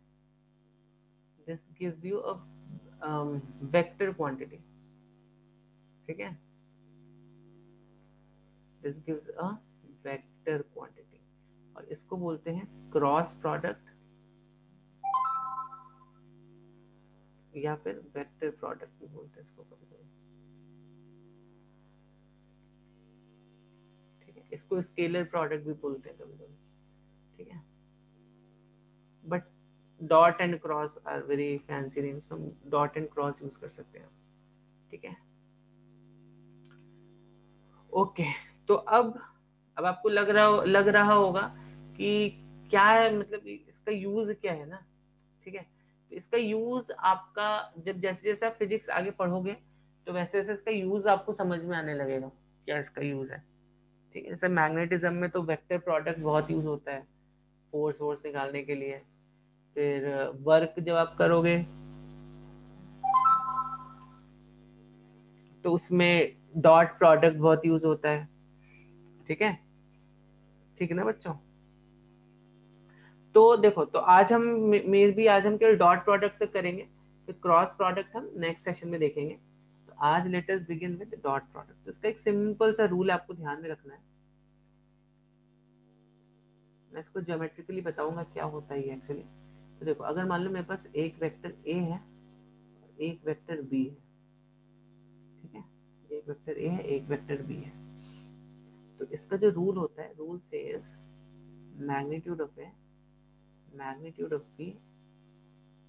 this gives you a vector quantity, ठीक है, this gives a vector quantity, और इसको बोलते हैं क्रॉस प्रोडक्ट या फिर वेक्टर प्रोडक्ट भी बोलते हैं इसको कभी कभी, ठीक है, इसको स्केलर प्रोडक्ट भी बोलते हैं कभी कभी, ठीक है, but dot and cross are very fancy names, हम डॉट एंड क्रॉस यूज कर सकते हैं, ठीक है, ओके। तो अब आपको लग रहा होगा कि क्या है, मतलब इसका यूज क्या है ना, ठीक है। तो इसका यूज आपका जब जैसे जैसे आप फिजिक्स आगे पढ़ोगे तो वैसे वैसे इसका यूज आपको समझ में आने लगेगा, क्या इसका यूज है, ठीक है। जैसे मैग्नेटिज्म में तो वेक्टर प्रोडक्ट बहुत यूज होता है फोर्स निकालने के लिए, फिर वर्क जब आप करोगे तो उसमें डॉट प्रोडक्ट बहुत यूज होता है, ठीक है, ठीक है ना बच्चों। तो देखो, तो आज हम मे भी आज हम केवल डॉट प्रोडक्ट तक करेंगे, फिर क्रॉस प्रोडक्ट हम नेक्स्ट सेशन में देखेंगे। तो आज let us begin with dot product. तो इसका एक सिंपल सा रूल आपको ध्यान में रखना है, मैं इसको ज्योमेट्रिकली बताऊंगा क्या होता है एक्चुअली। तो देखो, अगर मान लो मेरे पास एक वेक्टर ए है और एक वेक्टर बी है, ठीक है, एक वेक्टर ए है एक वेक्टर बी है, तो इसका जो रूल होता है, rule says magnitude of A magnitude of B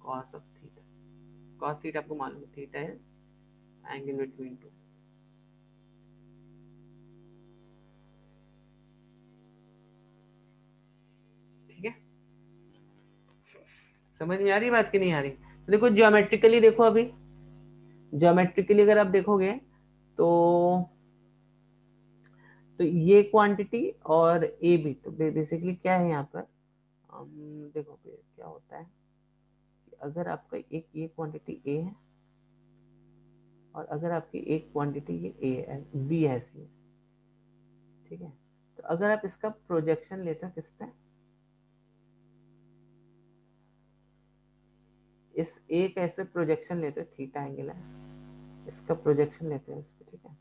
cos of theta, cos theta आपको मालूम है, theta is angle between two, ठीक है। समझ में आ रही बात कि नहीं आ रही? तो देखो ज्योमेट्रिकली देखो, अभी ज्योमेट्रिकली अगर आप देखोगे तो ये क्वांटिटी और ए बी, तो बेसिकली क्या है यहाँ पर, देखो क्या होता है, अगर आपका एक ये क्वांटिटी ए है और अगर आपकी एक क्वांटिटी ये ए है, बी ऐसी है, ठीक है, तो अगर आप इसका प्रोजेक्शन लेते हो किस पे, इस ए का इस पे प्रोजेक्शन लेते हो, थीटा एंगल है, इसका प्रोजेक्शन लेते हो इस पे, ठीक है,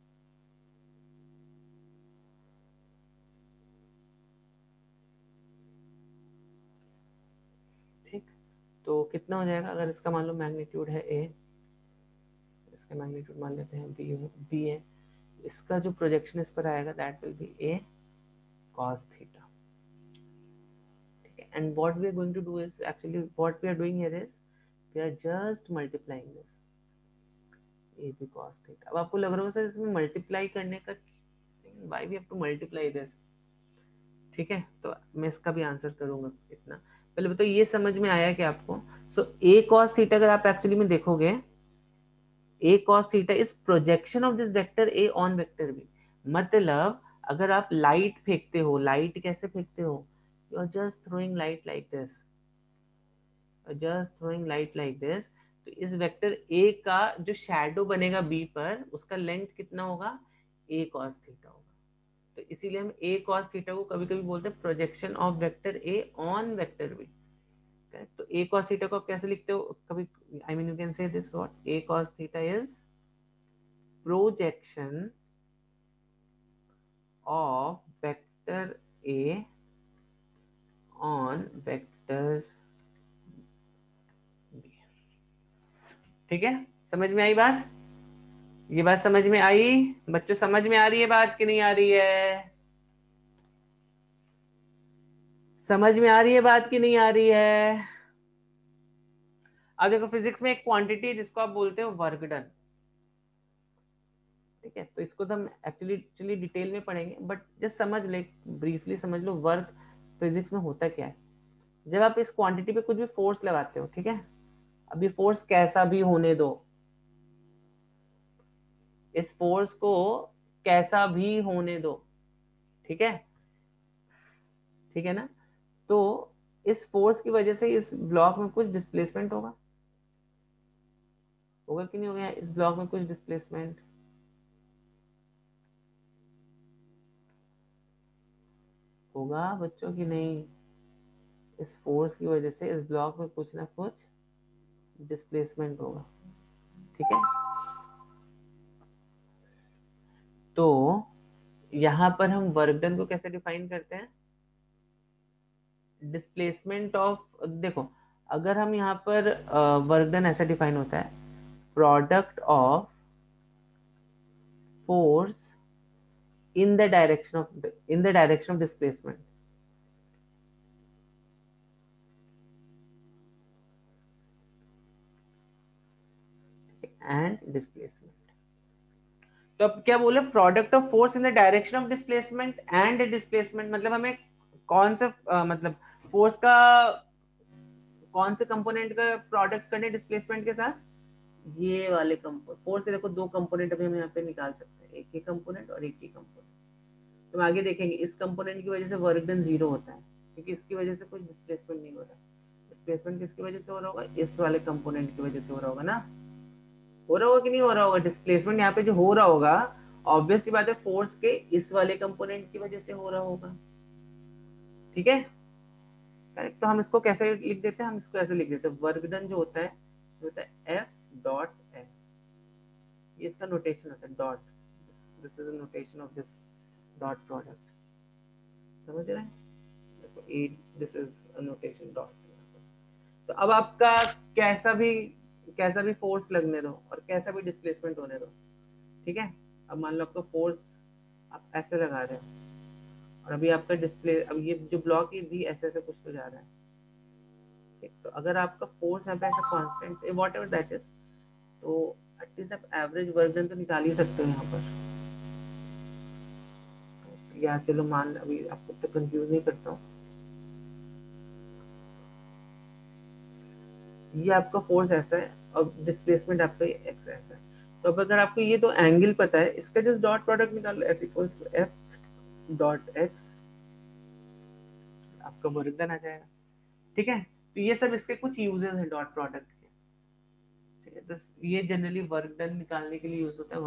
ठीक, तो कितना हो जाएगा, अगर इसका मान लो मैग्नीट्यूड है ए, इसका मैग्नीट्यूड मान लेते हैं बी है, इसका जो प्रोजेक्शन इस पर आएगा that will B A cos theta, ठीक है, and what we are going to do is, actually what we are doing here is we are just multiplying this a b cos theta. अब आपको लग रहा होगा सर इसमें multiply करने का, why we have to multiply this, ठीक है, तो मैं इसका भी आंसर करूंगा इतना, पहले बताओ ये समझ में आया कि आपको, सो a cos theta अगर आप एक्चुअली में देखोगे, a cos theta is projection of this vector a on vector b, मतलब अगर आप लाइट फेंकते हो, लाइट कैसे फेंकते हो, you are just throwing light like this, just throwing light like this, तो इस वेक्टर ए का जो शैडो बनेगा बी पर, उसका लेंथ कितना होगा, a cos थीटा होगा, तो इसीलिए हम a cos थीटा को कभी कभी बोलते हैं projection of vector a on vector b, तो a cos थीटा को आप कैसे लिखते हो कभी, आई mean you can say this what, a cos theta is projection of vector a on vector b, ठीक है, समझ में आई बात, ये बात समझ में आई बच्चों, समझ में आ रही है बात कि नहीं आ रही है, समझ में आ रही है बात कि नहीं आ रही है? अब देखो फिजिक्स में एक क्वांटिटी है जिसको आप बोलते हो वर्क डन, ठीक है, तो इसको तो हम एक्चुअली डिटेल में पढ़ेंगे, बट जस्ट समझ ले, ब्रीफली समझ लो वर्क फिजिक्स में होता क्या है, जब आप इस क्वांटिटी पे कुछ भी फोर्स लगाते हो, ठीक है, अभी फोर्स कैसा भी होने दो, इस फोर्स को कैसा भी होने दो, ठीक है, ठीक है ना, तो इस फोर्स की वजह से इस ब्लॉक में कुछ डिस्प्लेसमेंट होगा, होगा कि नहीं होगा, इस ब्लॉक में कुछ डिस्प्लेसमेंट होगा बच्चों की नहीं, इस फोर्स की वजह से इस ब्लॉक में कुछ ना कुछ डिस्प्लेसमेंट होगा, ठीक है, तो यहां पर हम वर्क डन को कैसे डिफाइन करते हैं, डिस्प्लेसमेंट ऑफ, देखो अगर हम यहाँ पर वर्क डन ऐसा डिफाइन होता है, product of force in the direction of displacement, and displacement, तो अब क्या बोले, product of force in the direction of displacement and displacement, मतलब हमें कौन सा मतलब फोर्स का कौन से कंपोनेंट का प्रोडक्ट करने डिस्प्लेसमेंट के साथ, ये वाले कंपोनेंट, फोर्स के देखो दो कंपोनेंट अभी हम यहाँ पे निकाल सकते हैं, एक ही कंपोनेंट और एक ही कंपोनेंट, तो हम आगे देखेंगे इस कंपोनेंट की वजह से वर्क डन 0 होता है, क्योंकि इसकी वजह से कुछ डिस्प्लेसमेंट नहीं हो रहा, डिस्प्लेसमेंट किसकी वजह से हो रहा होगा, इस वाले कंपोनेंट की वजह से हो रहा होगा ना, हो रहा होगा कि नहीं हो रहा होगा, डिस्प्लेसमेंट यहाँ पे जो हो रहा होगा, ऑब्वियस सी बात है फोर्स के इस वाले कंपोनेंट की वजह से हो रहा होगा, ठीक है, करेक्ट, तो हम इसको कैसे लिख देते हैं, हम इसको ऐसे लिख देते हैं, वर्क डन जो होता है एफ डॉट एस, ये इसका नोटेशन होता है, dot, this is the notation of this dot product, समझ रहे हैं, देखो A, this is a notation dot, तो अब आपका कैसा भी फोर्स लगने दो और कैसा भी डिस्प्लेसमेंट होने दो, ठीक है, अब मान लो आपका फोर्स आप ऐसे लगा रहे हो और अभी आपका डिस्प्ले, अब ये जो ब्लॉक है भी ऐसे ऐसे कुछ तो जा रहा है, ठीक, तो अगर आपका फोर्स यहाँ पे ऐसा constant what ever that is, तो एटलीस्ट आप एवरेज वर्क डन तो निकाल ही सकते हो यहाँ पर, या चलो मान, अभी आपको तो कंफ्यूज नहीं करता हूँ, ये आपका फोर्स ऐसा है और डिस्प्लेसमेंट आपका ये एक्स ऐसा है। तो अब अगर आपको ये तो एंगल पता है, इसका जस्ट डॉट प्रोडक्ट निकाल लो, F equals to F dot X, आपका वर्क डन आ जाएगा। ठीक है, तो ये सब इसके कुछ यूजेस हैं डॉट प्रोडक्ट के। ठीक है, तो ये जनरली वर्क डन निकालने के लिए यूज होता है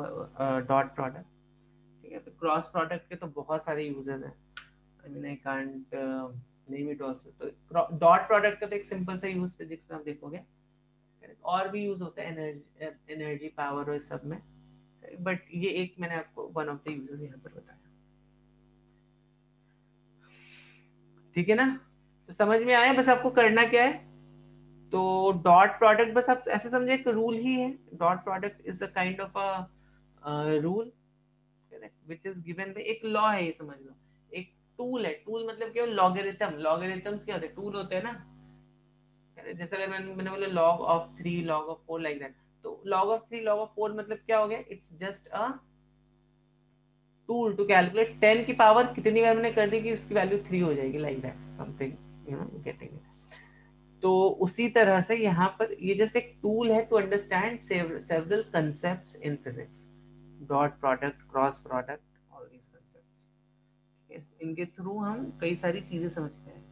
डॉट प्रोडक्ट। ठीक है, तो क्रॉस प्रोडक्ट के तो बहुत सारे यूजेस हैं, I mean I can't name it also. तो डॉट प्रोडक्ट का तो एक सिंपल सा यूज फिजिक्स में आप देखोगे, और भी यूज होता है एनर्जी, एनर्जी पावर और इस सब में, बट ये एक मैंने आपको वन ऑफ द यूजेस यहाँ पर बताया। ठीक है ना, तो समझ में आया, बस आपको करना क्या है, तो डॉट प्रोडक्ट बस आप ऐसे समझे एक रूल ही है। Dot product is a kind of a rule which is given by, एक लॉ है ये समझ लो, एक टूल है। टूल मतलब क्या, लॉगरिथम, लॉगरिथम्स क्या होते हैं, टूल होते हैं ना। जैसे अगर मैंने बोला log of 3 log of 4 like that, तो लॉग ऑफ 3 लॉग ऑफ 4 मतलब क्या हो गया, it's just a tool to calculate 10 की पावर कितनी बार मैंने कर दी कि उसकी वैल्यू 3 हो जाएगी, like that something, you know getting it. तो उसी तरह से यहाँ पर ये जस्ट एक टूल है to understand several concepts in physics, dot product, cross product, all these concepts, इनके थ्रू हम कई सारी चीजें समझते हैं।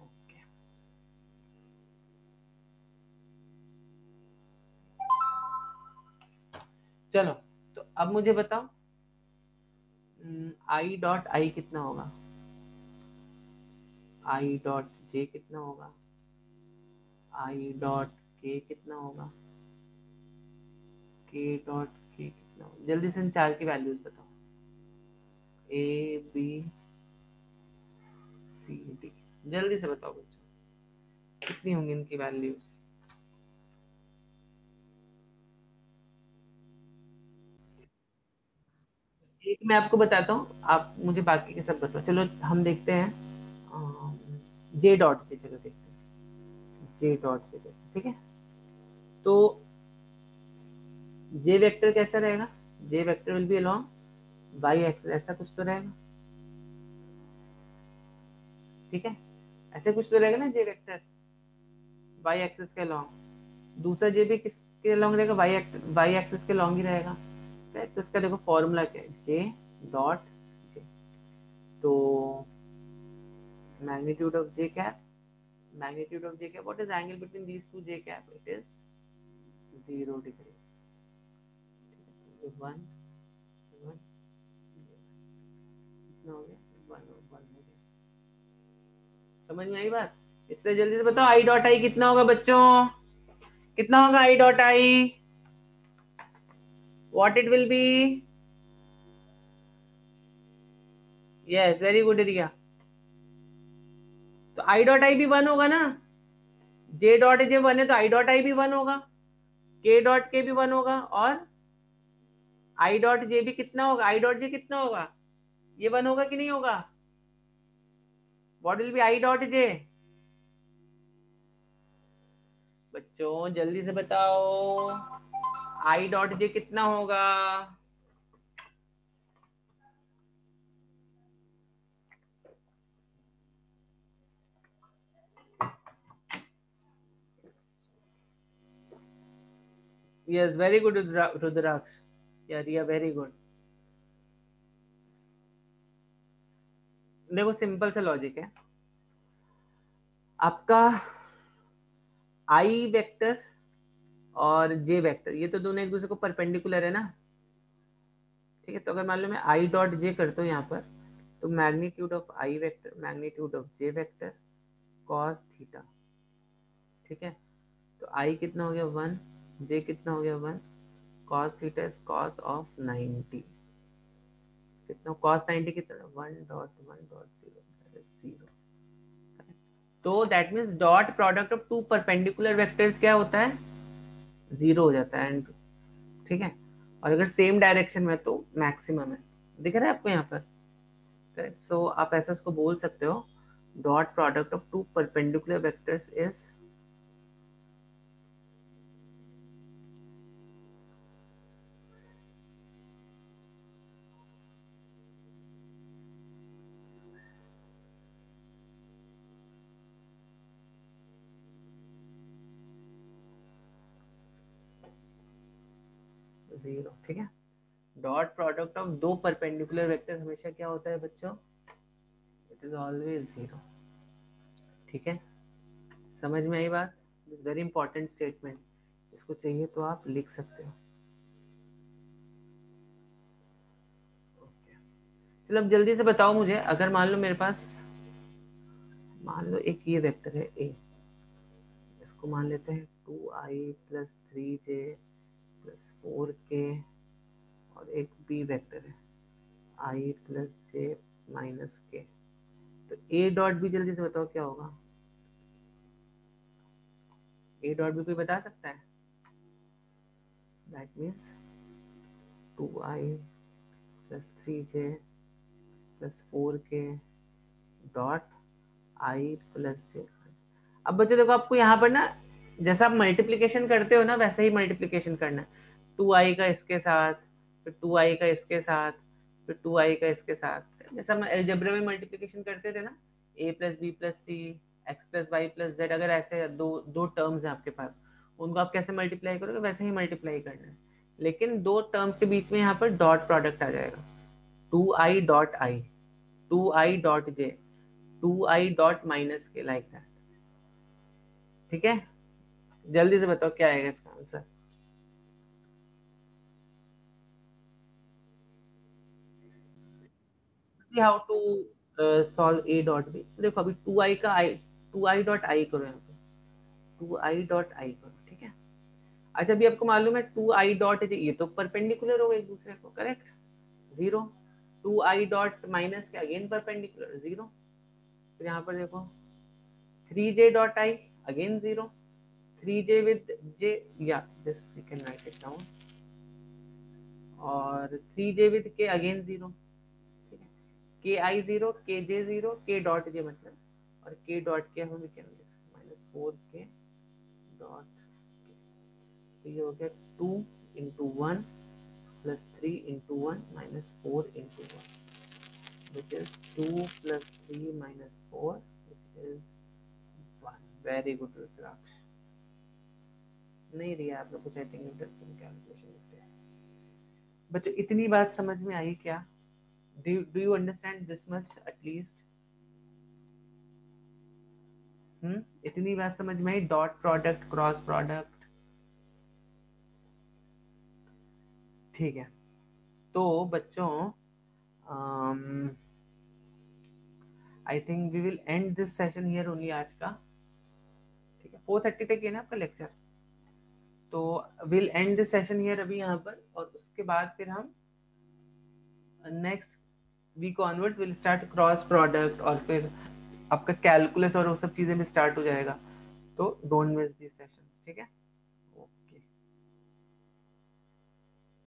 Okay. चलो, तो अब मुझे बताओ आई डॉट आई कितना होगा, आई डॉट जे कितना होगा, आई डॉट के कितना होगा, के डॉट के कितना होगा, जल्दी से इन चार की वैल्यूज बताओ, ए बी सी डी, जल्दी से बताओ बच्चों कितनी होंगी इनकी वैल्यूज। एक मैं आपको बताता हूँ, आप मुझे बाकी के सब बताओ। चलो हम देखते हैं जे डॉट से, चलो देखते हैं जे डॉट से देखते हैं। ठीक है, तो जे वेक्टर कैसा रहेगा, J vector will be along y axis, ऐसा कुछ तो रहेगा। ठीक है, ऐसे कुछ तो रहेगा ना जे वेक्टर, बाई एक्सिस के अलोंग। दूसरा जे भी किसके अलोंग रहेगा, वाई एक्सिस के अलोंग ही रहेगा। तो इसका देखो फॉर्मूला क्या है, जे डॉट जे, तो magnitude of J cap, magnitude of j cap, what is angle between these two j cap, it is 0 degree, 1 1 कितना हो गया, 1 1 हो गया। समझ में आई बात, इससे जल्दी से बताओ आई डॉट आई कितना होगा बच्चों, कितना होगा I dot I, what it will be, yes very good Riya. तो आई डॉट आई भी 1 होगा ना, जे डॉट जे 1 है तो आई डॉट आई भी 1 होगा, के डॉट के भी 1 होगा, और आई डॉट जे भी कितना होगा, आई डॉट जे कितना होगा, ये 1 होगा कि नहीं होगा, what will be I dot J, बच्चों जल्दी से बताओ आई डॉट जे कितना होगा। यस वेरी गुड रुद्राक्ष, या रिया वेरी गुड। देखो सिंपल सा लॉजिक है आपका, आई वेक्टर और जे वेक्टर ये तो दोनों एक दूसरे को परपेंडिकुलर है ना। ठीक है, तो अगर मान लो मैं आई डॉट जे करता हूँ यहाँ पर, तो magnitude of I vector magnitude of J vector cos theta. ठीक है, तो आई कितना हो गया 1, जे कितना हो गया 1, cos theta is cos of 90, कितना कॉस 90 कितना 1.1.0, तो that means dot product of two perpendicular vectors क्या होता है, 0 हो जाता है। एंड ठीक है, और अगर सेम डायरेक्शन में तो मैक्सिमम है, दिख रहा है आपको यहाँ पर, करेक्ट। सो आप ऐसा इसको बोल सकते हो, dot product of two perpendicular vectors is 0, ठीक है। डॉट प्रोडक्ट ऑफ दो परपेंडिकुलर वेक्टर हमेशा क्या होता है बच्चों, इट इज ऑलवेज 0, ठीक है। समझ में आई बात? इट्स वेरी इंपॉर्टेंट स्टेटमेंट, इसको चाहिए तो आप लिख सकते हो। चलो अब जल्दी से बताओ मुझे, अगर मान लो मेरे पास, मान लो एक ये वेक्टर है ए, इसको मान लेते हैं 2i + 3j + 4k, और एक बी वेक्टर है i + j - k, तो ए डॉट भी जल्दी से बताओ क्या होगा। ए डॉट भी कोई बता सकता है? That means 2i + 3j + 4k dot i + j। अब बच्चों देखो, आपको यहाँ पर ना जैसा आप मल्टीप्लिकेशन करते हो ना वैसे ही मल्टीप्लिकेशन करना है। 2i का इसके साथ, फिर 2i का इसके साथ, फिर 2i का इसके साथ, जैसा हम अलजेब्रा में मल्टीप्लिकेशन करते थे ना, a + b + c x + y + z, अगर ऐसे दो टर्म्स हैं आपके पास, उनको आप कैसे मल्टीप्लाई करोगे वैसे ही मल्टीप्लाई करना है। लेकिन दो टर्म्स के बीच में यहाँ पर डॉट प्रोडक्ट आ जाएगा, 2i dot i, 2i dot j, 2i dot -k, like that, ठीक है। जल्दी से बताओ क्या आएगा इसका answer. How to solve a dot b। देखो अभी 2i का i, 2i डॉट i करो, यहाँ पे 2i डॉट i करो, ठीक है। अच्छा अभी आपको मालूम है 2i डॉट j, ये तो परपेंडिकुलर हो गए एक दूसरे को, correct, 0। 2i dot minus K again perpendicular, 0। फिर यहाँ पर देखो 3j dot i, again 0। 3j with j, या this we can write it down, और 3j विद k, अगेन 0, ठीक है। k i 0, k j 0, k dot j मतलब, और k डॉट के हम क्या -4k डॉट, तो ये हो गया 2 × 1 + 3 × 1 - 4 × 1, which is 2 + 3 - 4, which is 1। Very good रुद्राक्ष, नहीं रिया आप लोग कुछ, आई थिंक कैलकुलेशन से। बच्चों इतनी बात समझ में आई क्या? Do you understand this much at least? इतनी बात समझ में आई, डॉट प्रोडक्ट, क्रॉस प्रोडक्ट, ठीक है। तो बच्चों I think we will end this session here only आज का, ठीक है। 4:30 तक है ना आपका लेक्चर, तो will end this session here अभी यहाँ पर, और उसके बाद फिर हम next week onwards will start cross product, और फिर आपका कैलकुलस और वो सब चीज़ें भी स्टार्ट हो जाएगा। तो डोंट मिस दिस सेशंस, ठीक है।